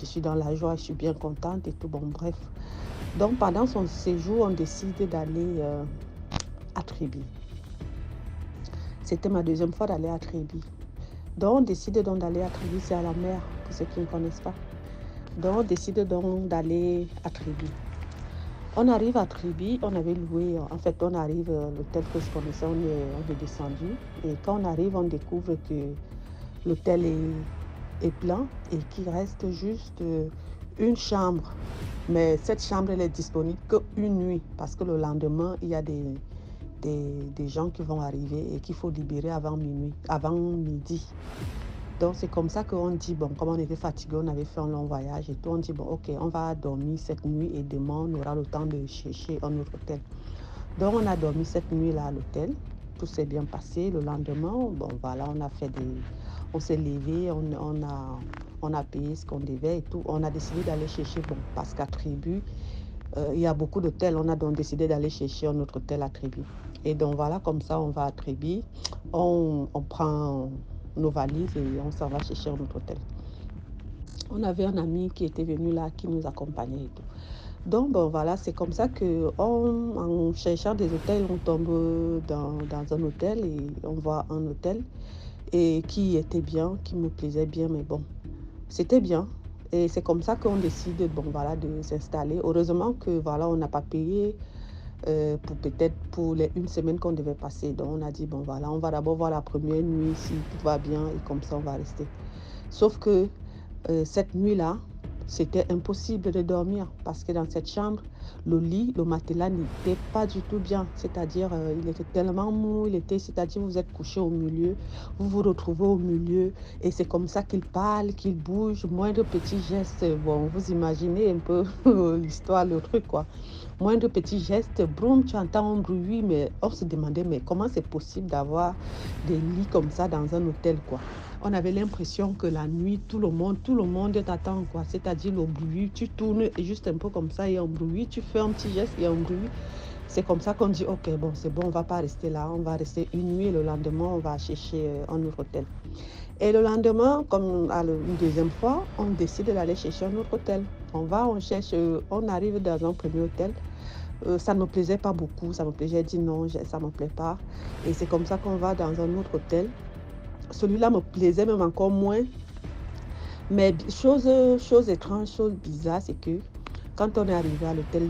je suis dans la joie, je suis bien contente et tout. Bon, bref. Donc, pendant son séjour, on décide d'aller à Tribi. C'était ma deuxième fois d'aller à Tribi. Donc, on décide d'aller à Tribi, c'est à la mer, pour ceux qui ne connaissent pas. Donc, on décide d'aller à Tribi. On arrive à Tribi, on avait loué, on arrive, l'hôtel que je connaissais, on est descendu. Et quand on arrive, on découvre que l'hôtel est plein et qu'il reste juste une chambre. Mais cette chambre, elle est disponible qu'une nuit, parce que le lendemain, il y a des gens qui vont arriver et qu'il faut libérer avant midi. Donc, c'est comme ça qu'on dit, comme on était fatigué, on avait fait un long voyage et tout, on dit, ok, on va dormir cette nuit et demain, on aura le temps de chercher un autre hôtel. Donc, on a dormi cette nuit-là à l'hôtel. Tout s'est bien passé. Le lendemain, on s'est levé, on a payé ce qu'on devait et tout. On a décidé d'aller chercher, parce qu'à Tribu, il y a beaucoup d'hôtels. On a donc décidé d'aller chercher un autre hôtel à Tribi. Et donc comme ça, on va à Tribi, on prend nos valises et on s'en va chercher un autre hôtel. On avait un ami qui était venu là, qui nous accompagnait et tout. Donc, c'est comme ça en cherchant des hôtels, on tombe dans un hôtel et on voit un hôtel et qui était bien, qui me plaisait bien, mais c'était bien. Et c'est comme ça qu'on décide, de s'installer. Heureusement que, on n'a pas payé pour peut-être pour les une semaine qu'on devait passer. Donc on a dit, bon voilà, on va d'abord voir la première nuit, si tout va bien, et comme ça on va rester. Sauf que cette nuit-là, c'était impossible de dormir parce que dans cette chambre, le lit, le matelas n'était pas du tout bien. C'est-à-dire, il était tellement mou, c'est-à-dire vous êtes couché au milieu, vous vous retrouvez au milieu et c'est comme ça qu'il parle, qu'il bouge, moindre petit geste. Bon, vous imaginez un peu l'histoire, le truc, quoi. Moindre petit geste, broum, tu entends un bruit, mais on se demandait, mais comment c'est possible d'avoir des lits comme ça dans un hôtel, quoi. On avait l'impression que la nuit, tout le monde t'attend, quoi. C'est-à-dire le bruit, tu tournes et juste un peu comme ça, il y a un bruit, tu fais un petit geste, il y a un bruit. C'est comme ça qu'on dit, ok, bon, c'est bon, on va pas rester là, on va rester une nuit et le lendemain, on va chercher un autre hôtel. Et le lendemain, comme une deuxième fois, on décide d'aller chercher un autre hôtel. On va, on cherche, on arrive dans un premier hôtel. Ça ne me plaisait pas beaucoup, ça me plaisait, j'ai dit non, ça ne me plaît pas. Et c'est comme ça qu'on va dans un autre hôtel. Celui-là me plaisait même encore moins. Mais chose étrange, chose bizarre, c'est que quand on est arrivé à l'hôtel,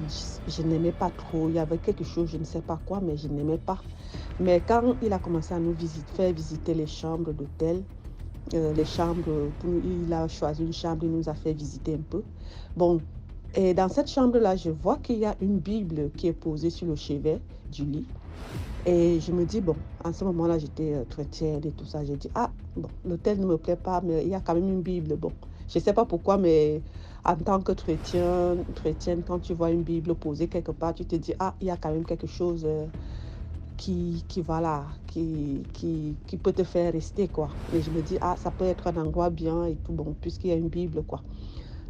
je n'aimais pas trop. Il y avait quelque chose, je ne sais pas quoi, mais je n'aimais pas. Mais quand il a commencé à nous faire visiter les chambres d'hôtel, il a choisi une chambre, il nous a fait visiter un peu. Bon, et dans cette chambre-là, je vois qu'il y a une Bible qui est posée sur le chevet du lit. Et je me dis, bon, en ce moment-là, j'étais chrétienne et tout ça. J'ai dit, ah, bon, l'hôtel ne me plaît pas, mais il y a quand même une Bible. Bon, je ne sais pas pourquoi, mais en tant que chrétienne, quand tu vois une Bible posée quelque part, tu te dis, ah, il y a quand même quelque chose qui peut te faire rester, quoi. Et je me dis, ah, ça peut être un endroit bien et tout, bon, puisqu'il y a une Bible, quoi.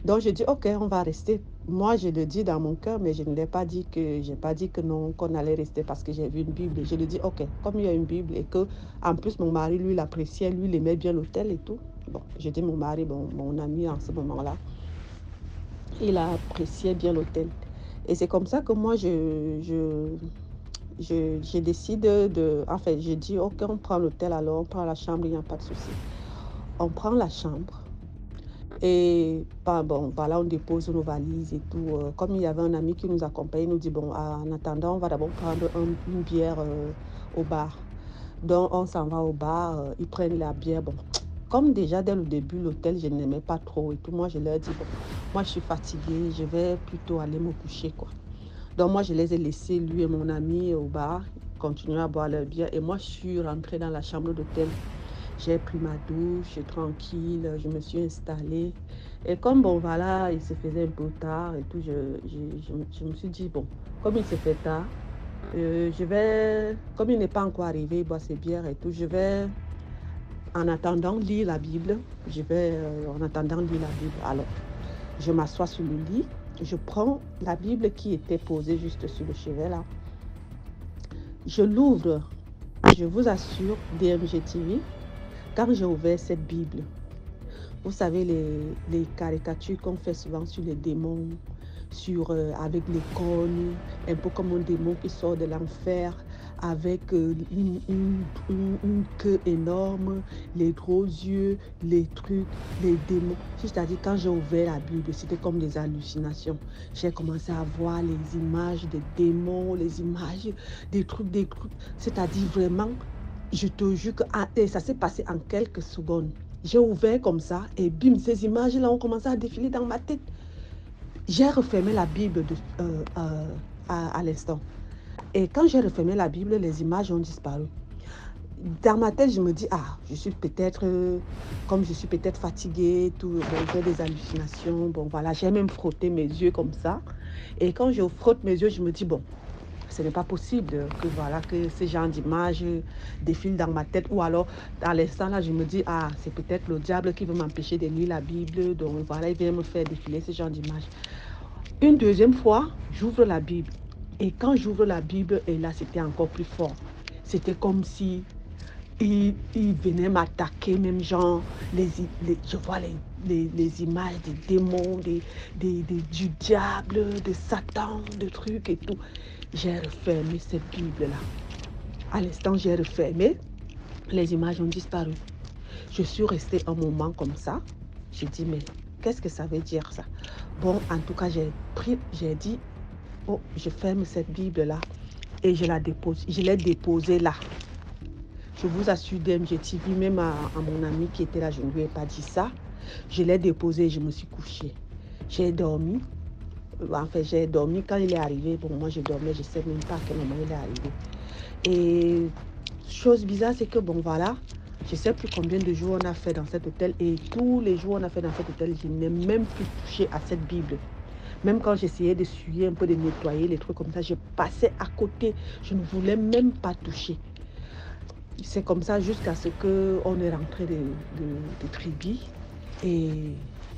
Donc, je dis, ok, on va rester. Moi, je le dis dans mon cœur, mais je ne l'ai pas dit j'ai pas dit que non, qu'on allait rester parce que j'ai vu une Bible. Je lui dis, ok, comme il y a une Bible et que, en plus, mon mari, lui, l'appréciait, lui, il aimait bien l'hôtel et tout. Bon, je dis, mon mari, bon, mon ami en ce moment-là, il appréciait bien l'hôtel. Et c'est comme ça que moi, je décide enfin, je dis, ok, on prend l'hôtel alors, on prend la chambre, il n'y a pas de souci. On prend la chambre. Et bon, voilà, on dépose nos valises et tout. Comme il y avait un ami qui nous accompagnait, il nous dit, bon, en attendant, on va d'abord prendre une bière au bar. Donc, on s'en va au bar, ils prennent la bière. Bon, comme déjà dès le début, l'hôtel, je n'aimais pas trop et tout. Moi, je leur dis, bon, moi, je suis fatiguée, je vais plutôt aller me coucher, quoi. Donc, moi, je les ai laissés, lui et mon ami, au bar, continuer à boire leur bière. Et moi, je suis rentrée dans la chambre d'hôtel. J'ai pris ma douche, tranquille, je me suis installée. Et comme, bon, voilà, il se faisait un peu tard et tout, je me suis dit, bon, comme il se fait tard, comme il n'est pas encore arrivé, boire ses bières et tout, je vais, en attendant, lire la Bible. En attendant, lire la Bible. Alors, je m'assois sur le lit, je prends la Bible qui était posée juste sur le chevet, là. Je l'ouvre, je vous assure, DMG TV, quand j'ai ouvert cette Bible, vous savez, les caricatures qu'on fait souvent sur les démons, avec les cornes, un peu comme un démon qui sort de l'enfer, avec une queue énorme, les gros yeux, les trucs, les démons. C'est-à-dire, quand j'ai ouvert la Bible, c'était comme des hallucinations. J'ai commencé à voir les images des démons, les images des trucs. C'est-à-dire, vraiment, je te jure que ça s'est passé en quelques secondes. J'ai ouvert comme ça et bim, ces images-là ont commencé à défiler dans ma tête. J'ai refermé la Bible à l'instant. Et quand j'ai refermé la Bible, les images ont disparu. Dans ma tête, je me dis, je suis peut-être fatiguée, tout, bon, j'ai des hallucinations, bon voilà, j'ai même frotté mes yeux comme ça. Et quand je frotte mes yeux, je me dis, bon, ce n'est pas possible que ce genre d'images défilent dans ma tête. Ou alors, à l'instant là, je me dis, c'est peut-être le diable qui veut m'empêcher de lire la Bible. Donc voilà, il vient me faire défiler ce genre d'images. Une deuxième fois, j'ouvre la Bible. Et quand j'ouvre la Bible, et là, c'était encore plus fort. C'était comme si il venait m'attaquer, même genre, je vois les images des démons, du diable, de Satan, de trucs et tout. J'ai refermé cette Bible-là. À l'instant, j'ai refermé. Les images ont disparu. Je suis restée un moment comme ça. J'ai dit, mais qu'est-ce que ça veut dire ça? Bon, en tout cas, j'ai dit, oh, je ferme cette Bible-là et je l'ai déposée là. Je vous assure, DMGTV, même à mon ami qui était là, je ne lui ai pas dit ça. Je l'ai déposée et je me suis couchée. J'ai dormi. Enfin, j'ai dormi quand il est arrivé. Bon, moi, je dormais, je ne sais même pas à quel moment il est arrivé. Et chose bizarre, c'est que, bon, voilà, je ne sais plus combien de jours on a fait dans cet hôtel. Et tous les jours on a fait dans cet hôtel, je n'ai même plus touché à cette Bible. Même quand j'essayais de suyer un peu, de nettoyer les trucs comme ça, je passais à côté. Je ne voulais même pas toucher. C'est comme ça jusqu'à ce qu'on est rentré de Tribi. Et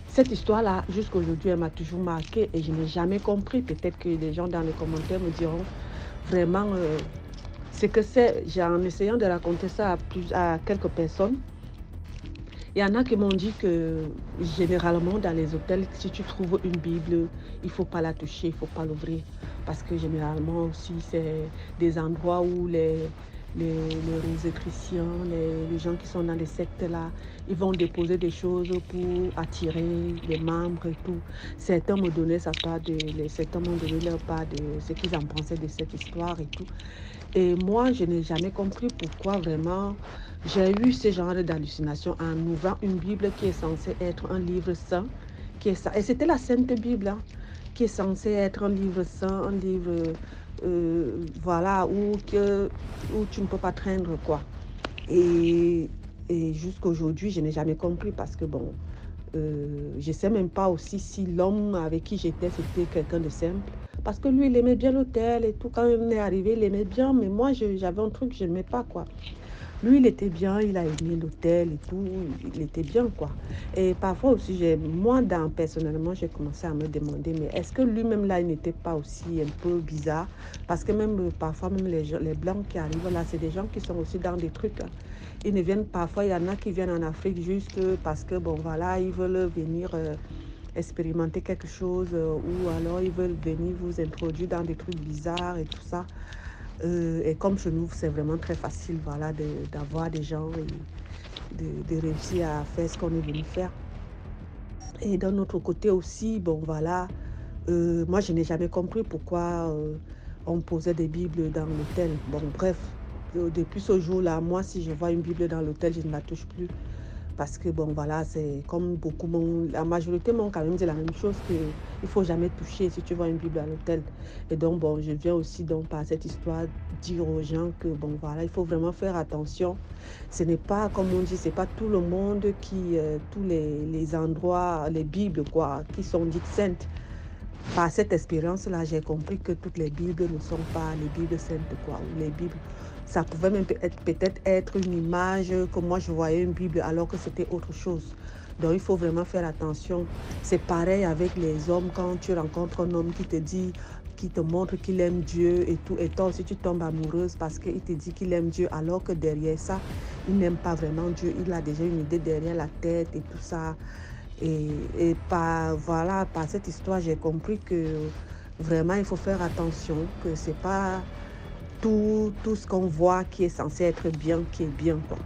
cette histoire-là, jusqu'à aujourd'hui, elle m'a toujours marqué et je n'ai jamais compris. Peut-être que les gens dans les commentaires me diront vraiment ce que c'est. En essayant de raconter ça à quelques personnes, il y en a qui m'ont dit que généralement dans les hôtels, si tu trouves une Bible, il ne faut pas la toucher, il ne faut pas l'ouvrir. Parce que généralement aussi, c'est des endroits où les chrétiens, les gens qui sont dans les sectes là, ils vont déposer des choses pour attirer les membres et tout. Certains m'ont donné certains m'ont donné leur part de ce qu'ils en pensaient de cette histoire et tout. Et moi, je n'ai jamais compris pourquoi vraiment j'ai eu ce genre d'hallucination en ouvrant une Bible qui est censée être un livre saint, et c'était la Sainte Bible, hein, qui est censée être un livre saint, un livre voilà, où tu ne peux pas traîner, quoi. Et jusqu'à aujourd'hui, je n'ai jamais compris parce que, bon, je ne sais même pas aussi si l'homme avec qui j'étais, c'était quelqu'un de simple. Parce que lui, il aimait bien l'hôtel et tout. Quand on est arrivé, il aimait bien. Mais moi, j'avais un truc que je n'aimais pas, quoi. Lui, il était bien, il a aimé l'hôtel et tout. Il était bien, quoi. Et parfois aussi, moi, personnellement, j'ai commencé à me demander, mais est-ce que lui-même, là, il n'était pas aussi un peu bizarre? Parce que même parfois, même les Blancs qui arrivent là, c'est des gens qui sont aussi dans des trucs, hein. Ils ne viennent parfois, il y en a qui viennent en Afrique juste parce que, bon, voilà, ils veulent venir expérimenter quelque chose ou alors ils veulent venir vous introduire dans des trucs bizarres et tout ça. Et comme chez nous, c'est vraiment très facile, voilà, d'avoir des gens et de réussir à faire ce qu'on est venu faire. Et d'un autre côté aussi, bon, voilà, moi, je n'ai jamais compris pourquoi on posait des Bibles dans l'hôtel. Bon, bref, depuis ce jour-là, moi, si je vois une Bible dans l'hôtel, je ne la touche plus. Parce que, bon, voilà, c'est comme beaucoup, la majorité m'ont quand même dit la même chose, qu'il ne faut jamais toucher si tu vois une Bible à l'hôtel. Et donc, bon, je viens aussi, donc, par cette histoire, dire aux gens que, bon, voilà, il faut vraiment faire attention. Ce n'est pas, comme on dit, ce n'est pas tout le monde qui, tous les endroits, les Bibles, quoi, qui sont dites saintes. Par cette expérience-là, j'ai compris que toutes les Bibles ne sont pas les Bibles saintes, quoi, ou les Bibles. Ça pouvait même peut-être être une image que moi je voyais une Bible alors que c'était autre chose. Donc il faut vraiment faire attention. C'est pareil avec les hommes quand tu rencontres un homme qui te montre qu'il aime Dieu et tout. Et toi aussi tu tombes amoureuse parce qu'il te dit qu'il aime Dieu alors que derrière ça, il n'aime pas vraiment Dieu. Il a déjà une idée derrière la tête et tout ça. Et par cette histoire, j'ai compris que vraiment il faut faire attention, que c'est pas tout ce qu'on voit qui est censé être bien, qui est bien, quoi.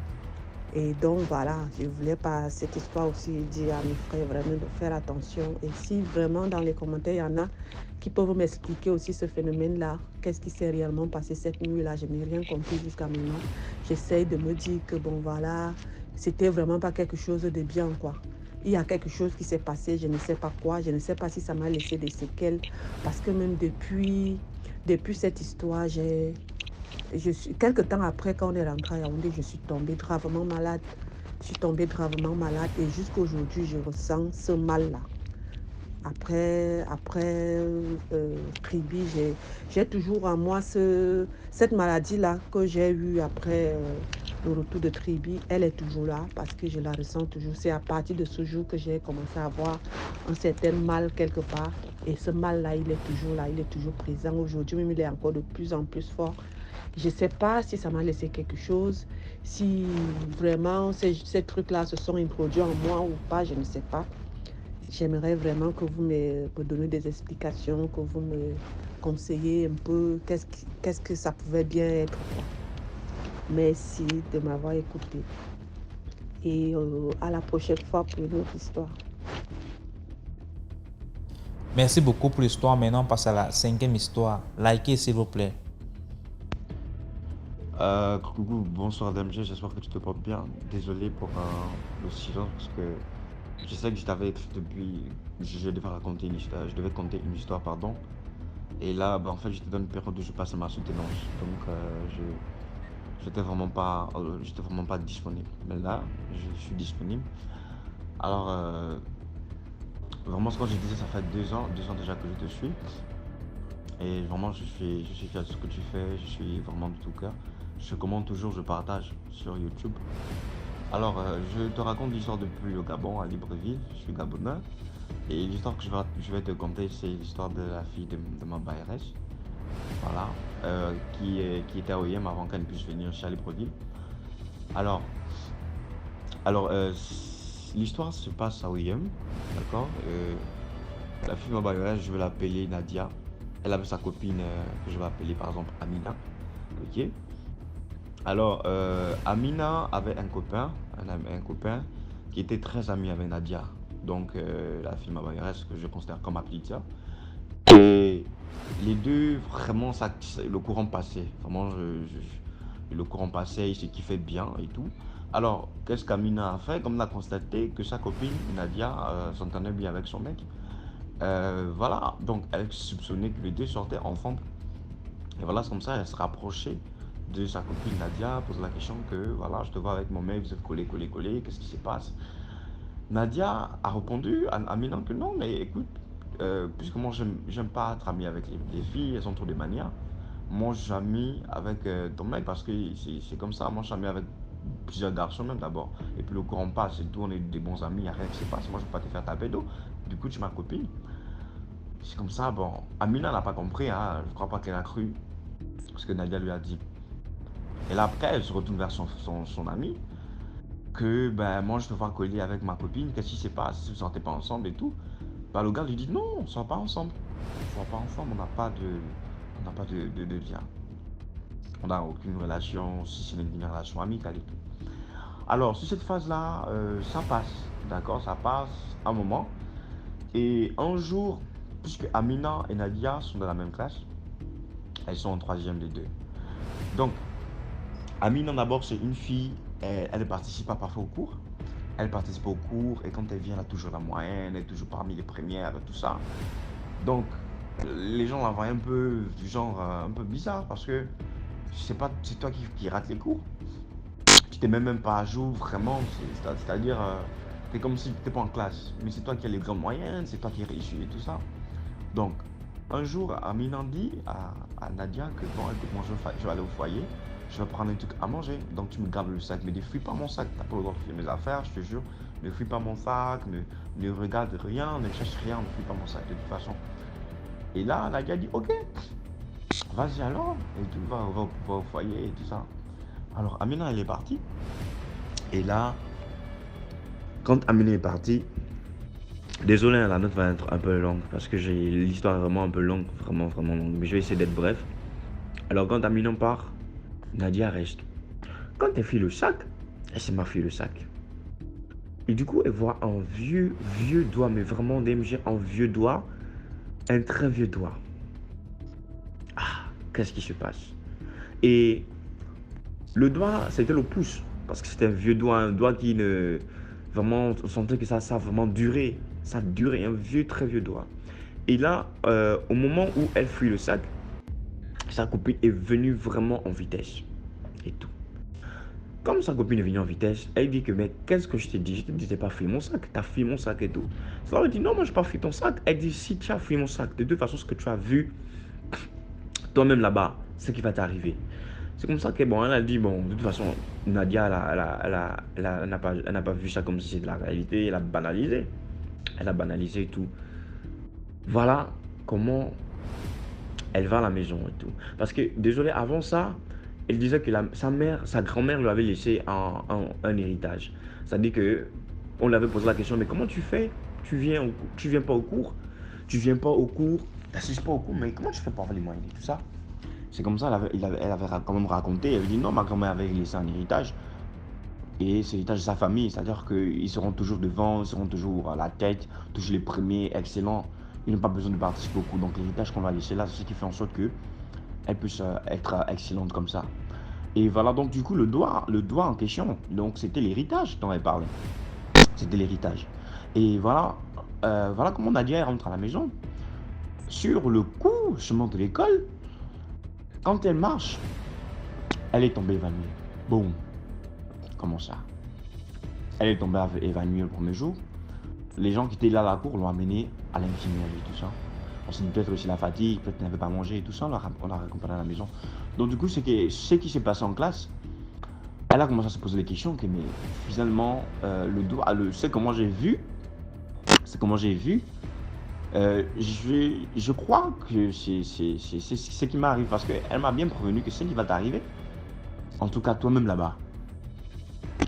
Et donc voilà, je voulais par cette histoire aussi dire à mes frères vraiment de faire attention. Et si vraiment dans les commentaires, il y en a qui peuvent m'expliquer aussi ce phénomène-là, qu'est-ce qui s'est réellement passé cette nuit-là, je n'ai rien compris jusqu'à maintenant. J'essaye de me dire que bon voilà, c'était vraiment pas quelque chose de bien, quoi. Il y a quelque chose qui s'est passé, je ne sais pas quoi, je ne sais pas si ça m'a laissé des séquelles, parce que même depuis cette histoire, quelque temps après, quand on est rentré à Yaoundé, je suis tombée gravement malade. Je suis tombée gravement malade et jusqu'à aujourd'hui, je ressens ce mal-là. Après Tribi, j'ai toujours en moi cette maladie-là que j'ai eue après le retour de Tribi. Elle est toujours là parce que je la ressens toujours. C'est à partir de ce jour que j'ai commencé à avoir un certain mal quelque part. Et ce mal-là, il est toujours là, il est toujours présent. Aujourd'hui même, il est encore de plus en plus fort. Je ne sais pas si ça m'a laissé quelque chose, si vraiment ces trucs-là se sont introduits en moi ou pas, je ne sais pas. J'aimerais vraiment que vous me donniez des explications, que vous me conseillez un peu qu'est-ce que ça pouvait bien être, quoi. Merci de m'avoir écouté. Et à la prochaine fois pour une autre histoire. Merci beaucoup pour l'histoire. Maintenant, on passe à la 5e histoire. Likez, s'il vous plaît. Coucou, bonsoir DMG, j'espère que tu te portes bien. Désolé pour le silence parce que je sais que je t'avais écrit depuis. Je devais raconter une histoire, je devais te conter une histoire, pardon. Et là, en fait, j'étais dans une période où je passe ma soutenance. Donc, j'étais vraiment pas disponible. Mais là, je suis disponible. Alors, vraiment, ce que je disais, ça fait 2 ans déjà que je te suis. Et vraiment, je suis fier de ce que tu fais. Je suis vraiment de tout cœur. Je commente toujours, je partage sur YouTube. Alors, je te raconte l'histoire depuis le Gabon, à Libreville. Je suis gabonais. Et l'histoire que je vais te conter, c'est l'histoire de la fille de ma bailleresse. Voilà. Qui était à OIM avant qu'elle puisse venir chez Libreville. Alors, l'histoire se passe à OIM. D'accord. La fille de ma bailleresse, je vais l'appeler Nadia. Elle avait sa copine que je vais appeler par exemple Amina. Ok. Alors, Amina avait un copain qui était très ami avec Nadia. Donc, la fille ma bailleresse que je considère comme ma petite sœur. Et les deux, vraiment, le courant passait. Vraiment, le courant passait, ils se kiffaient bien et tout. Alors, qu'est-ce qu'Amina a fait? Comme elle a constaté que sa copine Nadia s'entendait bien avec son mec. Voilà, donc elle soupçonnait que les deux sortaient ensemble. Et voilà, c'est comme ça, elle se rapprochait de sa copine Nadia, pose la question que voilà, je te vois avec mon mec, vous êtes collés, qu'est-ce qui se passe? Nadia a répondu à Amina que non, mais écoute, puisque moi j'aime pas être ami avec les filles, elles ont trop de manières. Moi je suis ami avec ton mec parce que c'est comme ça, moi je suis ami avec plusieurs garçons même d'abord. Et puis le courant passe et tout, on est des bons amis, il n'y a rien qui se passe. Moi je ne peux pas te faire taper d'eau. Du coup tu es ma copine. C'est comme ça, bon. Amina n'a pas compris, hein. Je ne crois pas qu'elle a cru ce que Nadia lui a dit. Et là après, elle se retourne vers son ami. Que ben moi je te vois coller avec ma copine, qu'est-ce qui se passe? Si vous ne sortez pas ensemble et tout. Bah, le gars lui dit non, on ne sort pas ensemble. On ne sort pas ensemble, on n'a pas de lien. On n'a aucune relation, si ce n'est une relation amicale et tout. Alors, sur cette phase-là, ça passe, d'accord, ça passe un moment. Et un jour, puisque Amina et Nadia sont dans la même classe, elles sont en troisième les deux. Donc, Amina d'abord, c'est une fille, elle ne participe pas parfois au cours. Elle participe au cours et quand elle vient, elle a toujours la moyenne, elle est toujours parmi les premières et tout ça. Donc, les gens la voient un peu du genre un peu bizarre parce que je sais pas, c'est toi qui rate les cours. Tu t'es même pas à jour vraiment, c'est-à-dire c'est comme si tu n'étais pas en classe, mais c'est toi qui as les grandes moyennes, c'est toi qui réussis et tout ça. Donc, un jour, Amina dit à Nadia que bon, écoute, moi je vais aller au foyer, je vais prendre un truc à manger, donc tu me gardes le sac, mais ne fouille pas mon sac, t'as pas le droit de fouiller mes affaires, je te jure, ne fouille pas mon sac, ne regarde rien, ne cherche rien, ne fouille pas mon sac de toute façon. Et là, Nadia dit ok, vas-y alors, et tu vas au foyer et tout ça. Alors Amina elle est partie, et là, quand Amina est partie, désolé, la note va être un peu longue parce que l'histoire est vraiment un peu longue, vraiment longue, mais je vais essayer d'être bref. Alors quand Amina part, Nadia reste. Quand elle fait le sac, elle s'est fait le sac. Et du coup, elle voit un vieux doigt, mais vraiment DMG, un vieux doigt, un très vieux doigt. Ah, qu'est-ce qui se passe? Et le doigt, c'était le pouce, parce que c'était un vieux doigt, un doigt qui ne... Vraiment, on sentait que ça a vraiment duré. Ça a duré, un vieux, très vieux doigt. Et là, au moment où elle fuit le sac, sa copine est venue vraiment en vitesse. Et tout. Comme sa copine est venue en vitesse, elle dit que mais qu'est-ce que je t'ai dit? Je te disais pas fouiller mon sac, t'as fouillé mon sac et tout. Ça elle dit non, moi je n'ai pas fouillé ton sac. Elle dit si tu as fouillé mon sac, de toute façon ce que tu as vu toi-même là-bas, c'est ce qui va t'arriver. C'est comme ça que bon, elle a dit bon, de toute façon Nadia elle n'a pas vu ça comme si c'était de la réalité, elle a banalisé. Elle a banalisé et tout. Voilà comment elle va à la maison et tout. Parce que désolé, avant ça, elle disait que sa grand-mère lui avait laissé un héritage. C'est-à-dire que on lui avait posé la question, mais comment tu fais? Tu viens pas au cours? Tu viens pas au cours? Tu n'assistes pas au cours? Mais comment tu fais pour avoir les moyens et tout ça? C'est comme ça, elle avait quand même raconté. Elle avait dit non, ma grand-mère avait laissé un héritage. Et c'est l'héritage de sa famille. C'est-à-dire qu'ils seront toujours devant, ils seront toujours à la tête, toujours les premiers, excellents. ils n'ont pas besoin de participer au cours. Donc l'héritage qu'on va laisser là, c'est ce qui fait en sorte qu'elle puisse être excellente comme ça. Et voilà, donc du coup, le doigt en question, donc c'était l'héritage dont elle parlait. C'était l'héritage. Et voilà, voilà comment Nadia rentre à la maison. Sur le coup, chemin de l'école, quand elle marche, elle est tombée évanouie. Boum. Comment ça? Elle est tombée évanouie le premier jour. Les gens qui étaient là à la cour l'ont amenée à l'infirmerie et tout ça. On s'est dit peut-être aussi la fatigue, peut-être qu'elle n'avait pas mangé et tout ça, on l'a raccompagnée à la maison. Donc du coup, ce qui s'est passé en classe, elle a commencé à se poser des questions, que mais finalement, c'est comment j'ai vu, je crois que c'est ce qui m'arrive, parce qu'elle m'a bien prévenu que c'est ce qui va t'arriver, en tout cas toi-même là-bas.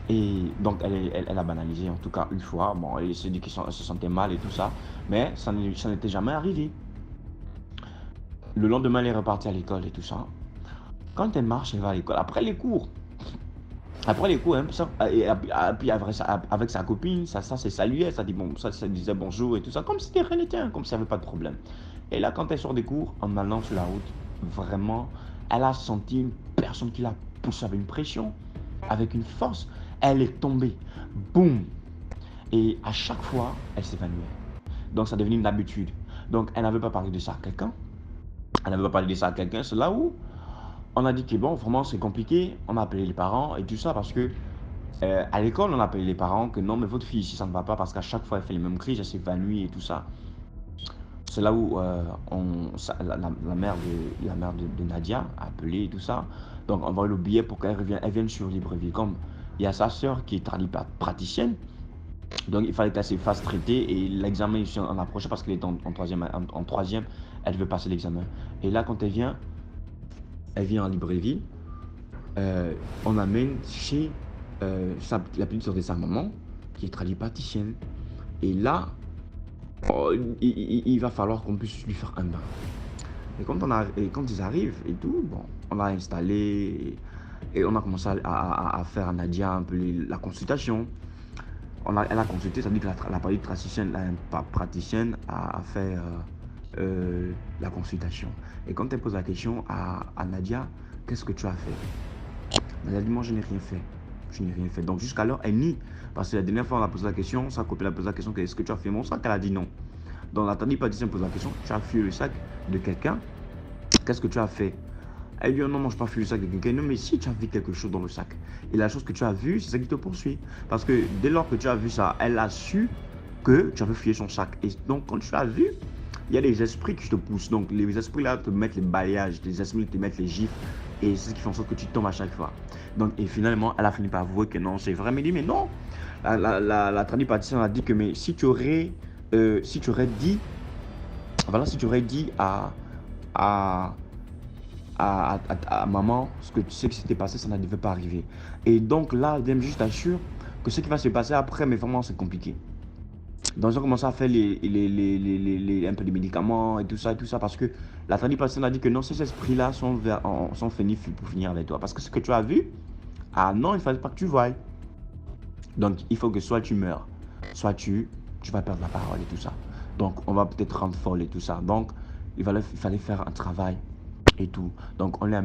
Et donc elle a banalisé en tout cas une fois, bon, elle s'est dit qu'elle se sentait mal et tout ça, mais ça n'était jamais arrivé. Le lendemain, elle est repartie à l'école et tout ça. Quand elle marche, elle va à l'école, après les cours, hein, et puis avec sa copine, ça s'est salué, ça dit bon, ça disait bonjour et tout ça, comme si de rien n'était, hein, comme s'il n'y avait pas de problème. Et là, quand elle sort des cours, en allant sur la route, vraiment, elle a senti une personne qui la pousse avec une pression, avec une force. Elle est tombée, boum. Et à chaque fois, elle s'évanouit. Donc ça devenait une habitude. Donc elle n'avait pas parlé de ça à quelqu'un. C'est là où on a dit que bon, vraiment c'est compliqué. On a appelé les parents et tout ça parce que à l'école, on a appelé les parents que non, mais votre fille ici, ça ne va pas parce qu'à chaque fois, elle fait les mêmes crises, elle s'évanouit et tout ça. C'est là où la mère de Nadia a appelé et tout ça. Donc, on va envoyer le billet pour qu'elle vienne sur Libreville. Comme il y a sa soeur qui est praticienne, donc il fallait qu'elle se fasse traiter et l'examen ici en approchait parce qu'elle était en troisième, elle devait passer l'examen. Et là, quand elle vient en Libreville, on amène chez la petite soeur de sa maman, qui est tradipraticienne. Et là, il va falloir qu'on puisse lui faire un bain. Et quand ils arrivent et tout, bon, on l'a installé et on a commencé à faire à Nadia un peu la consultation. Elle a consulté, ça veut dire que la praticienne a fait la consultation. Et quand elle pose la question à Nadia, qu'est-ce que tu as fait? Nadia dit, moi je n'ai rien fait. Donc jusqu'alors, elle nie. Parce que la dernière fois, on a posé la question, sa copine a posé la question, est-ce que tu as fait mon sac? Elle a dit non. Donc la tradipraticienne pose la question, tu as fui le sac de quelqu'un, qu'est-ce que tu as fait? Elle dit, non, moi je n'ai pas fui le sac de quelqu'un. Non, mais si tu as vu quelque chose dans le sac, et la chose que tu as vue, c'est ça qui te poursuit. Parce que dès lors que tu as vu ça, elle a su que tu avais fouillé son sac. Et donc quand tu as vu, il y a des esprits qui te poussent. Donc les esprits là te mettent les balayages, les esprits te mettent les gifles, et c'est ce qui fait en sorte que tu tombes à chaque fois. Donc, et finalement, elle a fini par avouer que non, c'est vrai. Mais elle dit, mais non, la tradipraticienne a dit que mais si tu aurais dit à maman ce que tu sais que s'était passé, ça ne devait pas arriver. Et donc là, elle juste assure que ce qui va se passer après, mais vraiment c'est compliqué. Donc ils ont commencé à faire un peu de médicaments et tout ça, parce que la tradipraticienne a dit que non, ces esprits-là sont finis pour finir avec toi. Parce que ce que tu as vu, ah non, il ne fallait pas que tu voies. Donc il faut que soit tu meurs, soit tu vas perdre la parole et tout ça. Donc on va peut-être rendre folle et tout ça. Donc il fallait faire un travail et tout. Donc on a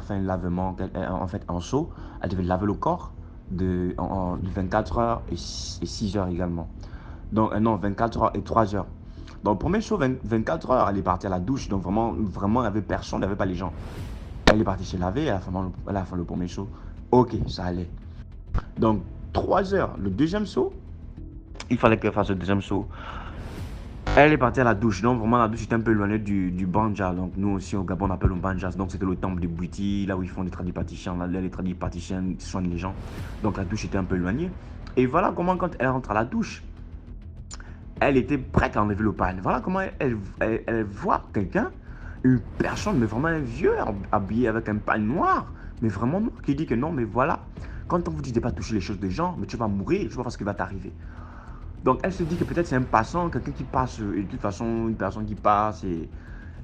fait un lavement, en fait en seau. Elle devait laver le corps de 24 heures et 6 heures également. Donc non, 24 heures et 3 heures. Donc premier show, 24 heures, elle est partie à la douche. Donc vraiment, il n'y avait personne, il n'y avait pas les gens. Elle est partie se laver, elle a fait le premier show. Ok, ça allait. Donc 3 heures, le deuxième saut, il fallait qu'elle fasse le deuxième saut. Elle est partie à la douche. Donc vraiment, la douche était un peu éloignée du banja. Donc nous aussi au Gabon, on appelle le banja. Donc c'était le temple de Bouiti, là où ils font des tradipraticiens. Là, les tradipraticiens soignent les gens. Donc la douche était un peu éloignée. Et voilà comment quand elle rentre à la douche, elle était prête à enlever le pan. Voilà comment elle voit quelqu'un, une personne, mais vraiment un vieux, habillé avec un pan noir, mais vraiment noir, qui dit que non, mais voilà, quand on vous dit de ne pas toucher les choses des gens, mais tu vas mourir, tu vas voir ce qui va t'arriver. Donc elle se dit que peut-être c'est un passant, quelqu'un qui passe, et de toute façon, une personne qui passe,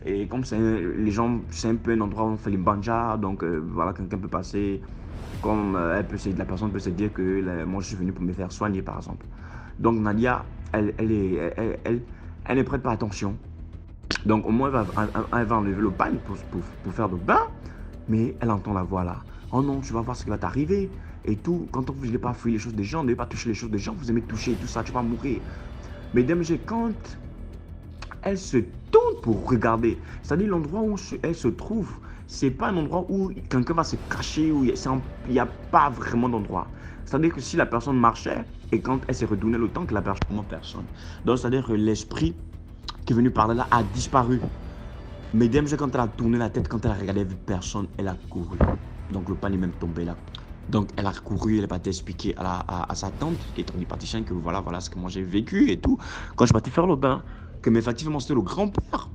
et comme les gens, c'est un peu un endroit où on fait les banjas, donc voilà, quelqu'un peut passer, comme la personne peut se dire que moi je suis venu pour me faire soigner par exemple. Donc Nadia, elle elle ne prête pas attention. Donc au moins elle va enlever le pagne pour faire le bain, mais elle entend la voix là. Oh non, tu vas voir ce qui va t'arriver et tout. Quand vous n'allez pas fouiller les choses des gens, ne pas toucher les choses des gens, vous aimez toucher et tout ça, tu vas mourir. Mais DMG, quand elle se tourne pour regarder, c'est-à-dire l'endroit où elle se trouve, c'est pas un endroit où quelqu'un va se cacher, où il n'y a pas vraiment d'endroit. C'est-à-dire que si la personne marchait et quand elle s'est retournée, le temps que la personne. Donc c'est-à-dire que l'esprit qui est venu par là a disparu. Mais DMG, quand elle a tourné la tête, quand elle a regardé personne, elle a couru. Donc le pan est même tombé là. Donc elle a couru, elle est partie expliquer à sa tante, qui est tradipraticienne, que voilà ce que moi j'ai vécu et tout. Quand je suis parti faire le bain, que mais effectivement c'était le grand-père.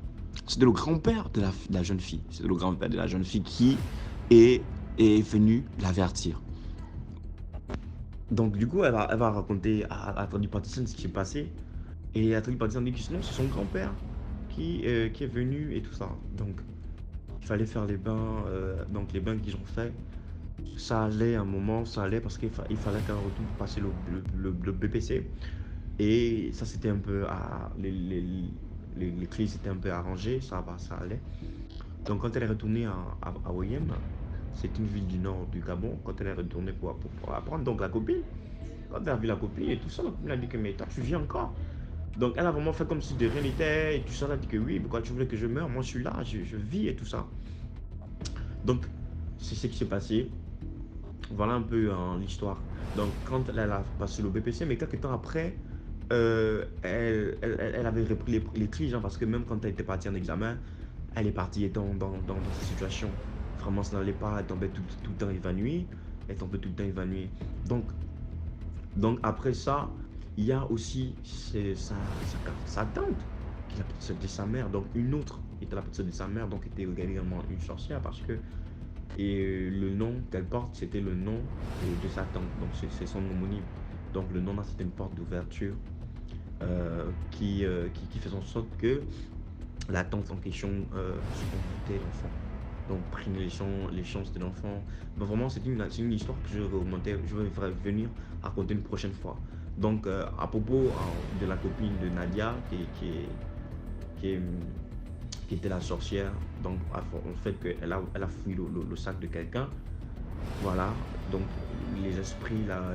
C'était le grand-père de la jeune fille. C'était le grand-père de la jeune fille qui est venu l'avertir. Donc du coup, elle va raconter à la tradipraticienne ce qui s'est passé. Et la tradipraticienne dit que non, c'est son grand-père qui est venu et tout ça. Donc il fallait faire les bains, donc les bains qu'ils ont fait. Ça allait un moment, ça allait parce qu'il fallait qu'elle retourne pour passer le BPC. Et ça c'était un peu, les crises étaient un peu arrangées, ça allait. Donc quand elle est retournée à Oyem, c'est une ville du nord du Gabon, quand elle est retournée pour apprendre, donc la copine, quand elle a vu la copine et tout ça, la copine a dit que mais toi tu viens encore. Donc elle a vraiment fait comme si de rien n'était et tout ça, elle a dit que oui, pourquoi tu voulais que je meure, moi je suis là, je vis et tout ça. Donc c'est ce qui s'est passé. Voilà un peu l'histoire. Donc quand elle a passé le BPC, mais quelques temps après, elle avait repris les crises, parce que même quand elle était partie en examen, elle est partie dans cette situation. Vraiment, ça n'allait pas, elle tombait tout le temps évanouie. Donc après ça, il y a aussi sa tante, qui est la petite sœur de sa mère. Donc une autre était la petite sœur de sa mère, donc était également une sorcière, parce que le nom qu'elle porte, c'était le nom de sa tante. Donc c'est son homonyme. Donc le nom là, c'était une porte d'ouverture qui faisait en sorte que la tante en question se l'enfant. Donc prenait les chances de l'enfant. Mais vraiment, c'est une histoire que je vais venir raconter une prochaine fois. Donc à propos de la copine de Nadia qui était la sorcière, donc en fait qu'elle a fouillé le sac de quelqu'un. Voilà, donc les esprits là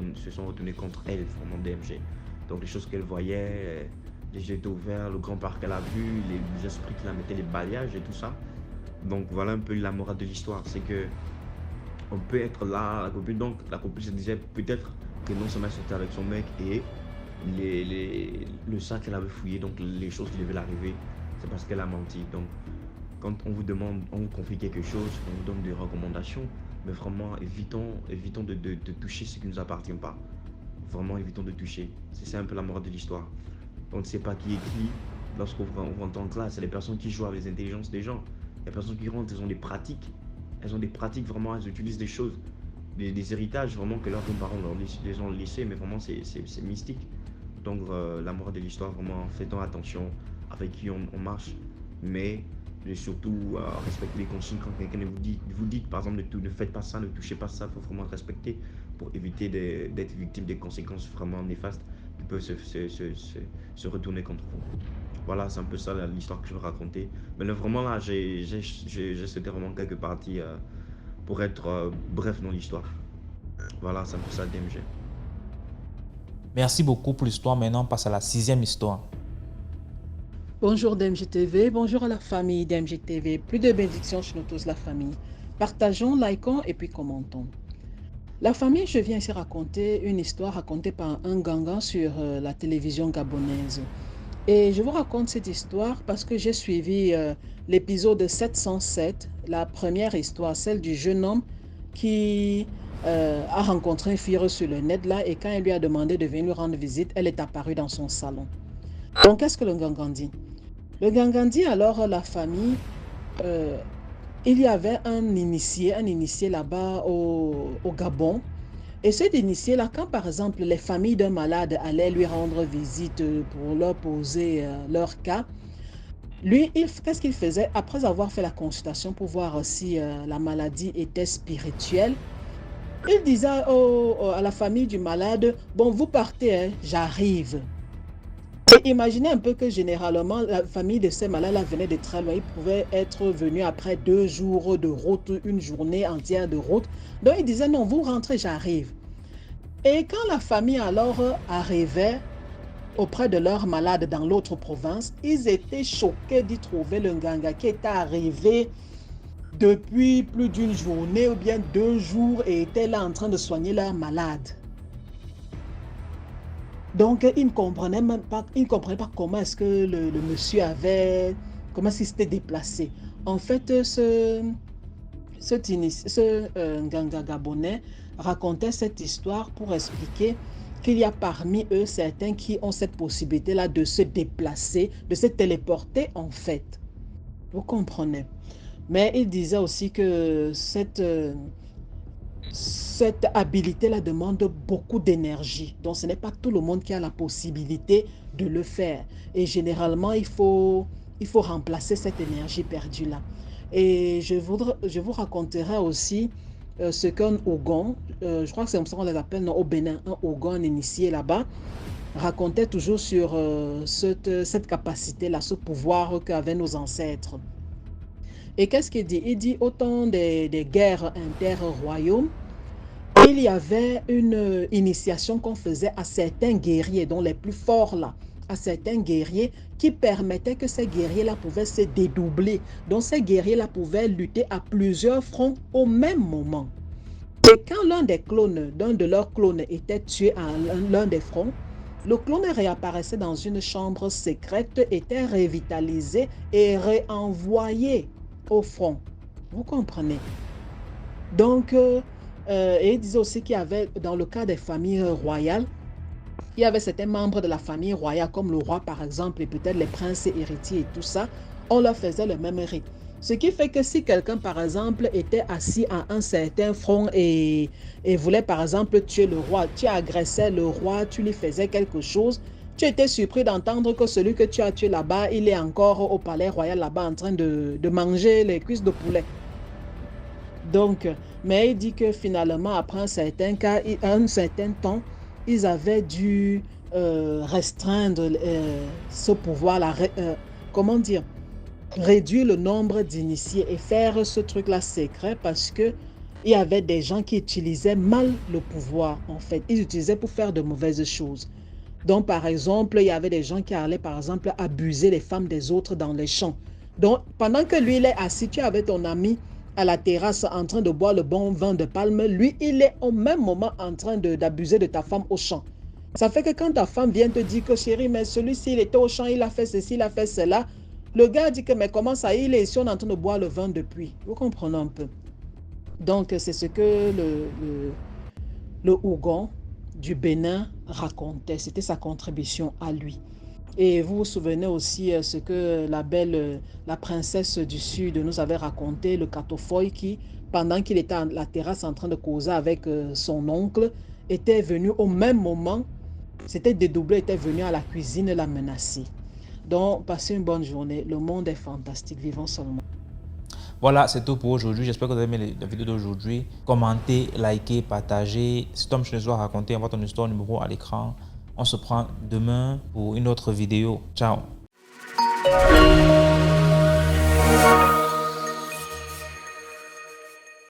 se sont retournés contre elle, vraiment DMG. Donc les choses qu'elle voyait, les yeux étaient ouverts, le grand parc qu'elle a vu, les esprits qui la mettaient, les balayages et tout ça. Donc voilà un peu la morale de l'histoire, c'est que on peut être là, la copine se disait peut-être que non seulement elle sortait avec son mec et le sac qu'elle avait fouillé, donc les choses qui devaient l'arriver, c'est parce qu'elle a menti. Donc quand on vous demande, on vous confie quelque chose, on vous donne des recommandations, mais vraiment évitons de toucher ce qui ne nous appartient pas. Vraiment évitons de toucher. C'est un peu la morale de l'histoire. On ne sait pas qui est qui. Lorsqu'on rentre en classe, c'est les personnes qui jouent avec les intelligences des gens. Les personnes qui rentrent, elles ont des pratiques. Vraiment, elles utilisent des choses, des héritages vraiment que leurs parents les ont laissés, mais vraiment c'est mystique. Donc la morale de l'histoire, vraiment, faisons attention avec qui on marche, mais surtout respecter les consignes. Quand quelqu'un vous dit par exemple ne faites pas ça, ne touchez pas ça, il faut vraiment respecter pour éviter d'être victime des conséquences vraiment néfastes qui peuvent se retourner contre vous. Voilà, c'est un peu ça l'histoire que je veux raconter. Mais là, vraiment là, j'ai cité vraiment quelques parties pour être bref dans l'histoire. Voilà, c'est un peu ça DMG. Merci beaucoup pour l'histoire. Maintenant, on passe à la 6e histoire. Bonjour DMG TV, bonjour à la famille DMG TV. Plus de bénédictions sur nous tous, la famille. Partageons, likons et puis commentons. La famille, je viens ici raconter une histoire racontée par un Gangan sur la télévision gabonaise. Et je vous raconte cette histoire parce que j'ai suivi l'épisode 707, la première histoire, celle du jeune homme qui a rencontré une fille sur le net là, et quand elle lui a demandé de venir lui rendre visite, elle est apparue dans son salon. Donc, qu'est-ce que le Gangan dit? Le Gangan dit alors la famille, il y avait un initié là-bas au Gabon. Et cet initié-là, quand par exemple les familles d'un malade allaient lui rendre visite pour leur poser leur cas, lui, qu'est-ce qu'il faisait? Après avoir fait la consultation pour voir si la maladie était spirituelle, il disait à la famille du malade, bon, vous partez, hein, j'arrive. Et imaginez un peu que généralement, la famille de ces malades-là venait de très loin. Ils pouvaient être venus après 2 jours de route, une journée entière de route. Donc, ils disaient, non, vous rentrez, j'arrive. Et quand la famille alors arrivait auprès de leurs malades dans l'autre province, ils étaient choqués d'y trouver le Nganga qui était arrivé depuis plus d'une journée ou bien 2 jours et était là en train de soigner leurs malades. Donc, ils ne comprenaient pas comment est-ce que le monsieur comment est-ce qu'il s'était déplacé. En fait, ce Nganga gabonais racontait cette histoire pour expliquer qu'il y a parmi eux certains qui ont cette possibilité-là de se déplacer, de se téléporter en fait. Vous comprenez? Mais il disait aussi que cette habilité-là demande beaucoup d'énergie. Donc, ce n'est pas tout le monde qui a la possibilité de le faire. Et généralement, il faut remplacer cette énergie perdue-là. Et je vous raconterai aussi ce qu'un Ogon, je crois que c'est comme ça qu'on les appelle au Bénin, un Ogon initié là-bas, racontait toujours sur cette capacité-là, ce pouvoir qu'avaient nos ancêtres. Et qu'est-ce qu'il dit? Il dit, au temps des guerres inter-royaumes, il y avait une initiation qu'on faisait à certains guerriers, dont les plus forts là, à certains guerriers qui permettaient que ces guerriers-là pouvaient se dédoubler. Donc ces guerriers-là pouvaient lutter à plusieurs fronts au même moment. Et quand l'un de leurs clones était tué à l'un des fronts, le clone réapparaissait dans une chambre secrète, était revitalisé et réenvoyé au front. Vous comprenez? Donc, et il disait aussi qu'il y avait, dans le cas des familles royales, il y avait certains membres de la famille royale, comme le roi par exemple, et peut-être les princes et héritiers et tout ça, on leur faisait le même rite. Ce qui fait que si quelqu'un, par exemple, était assis à un certain front et voulait, par exemple, tuer le roi, tu agressais le roi, tu lui faisais quelque chose, tu étais surpris d'entendre que celui que tu as tué là-bas, il est encore au palais royal là-bas en train de manger les cuisses de poulet. Donc, mais il dit que finalement, après un certain temps, ils avaient dû restreindre ce pouvoir-là, comment dire, réduire le nombre d'initiés et faire ce truc-là secret parce que il y avait des gens qui utilisaient mal le pouvoir, en fait. Ils utilisaient pour faire de mauvaises choses. Donc, par exemple, il y avait des gens qui allaient, par exemple, abuser les femmes des autres dans les champs. Donc, pendant que lui, il est assis, tu es avec ton ami à la terrasse en train de boire le bon vin de palme, lui, il est au même moment en train d'abuser de ta femme au champ. Ça fait que quand ta femme vient te dire que, chérie, mais celui-ci, il était au champ, il a fait ceci, il a fait cela, le gars dit que, mais comment ça, il est ici, on est en train de boire le vin depuis. Vous comprenez un peu? Donc, c'est ce que le Ougon du Bénin racontait. C'était sa contribution à lui. Et vous vous souvenez aussi ce que la princesse du Sud nous avait raconté, le Katofoy, qui, pendant qu'il était à la terrasse en train de causer avec son oncle, était venu au même moment, s'était dédoublé, était venu à la cuisine la menacer. Donc, passez une bonne journée. Le monde est fantastique. Vivons seulement. Voilà, c'est tout pour aujourd'hui. J'espère que vous avez aimé la vidéo d'aujourd'hui. Commentez, likez, partagez. Si Tom Chenezou a raconté, envoie ton histoire numéro à l'écran. On se prend demain pour une autre vidéo. Ciao.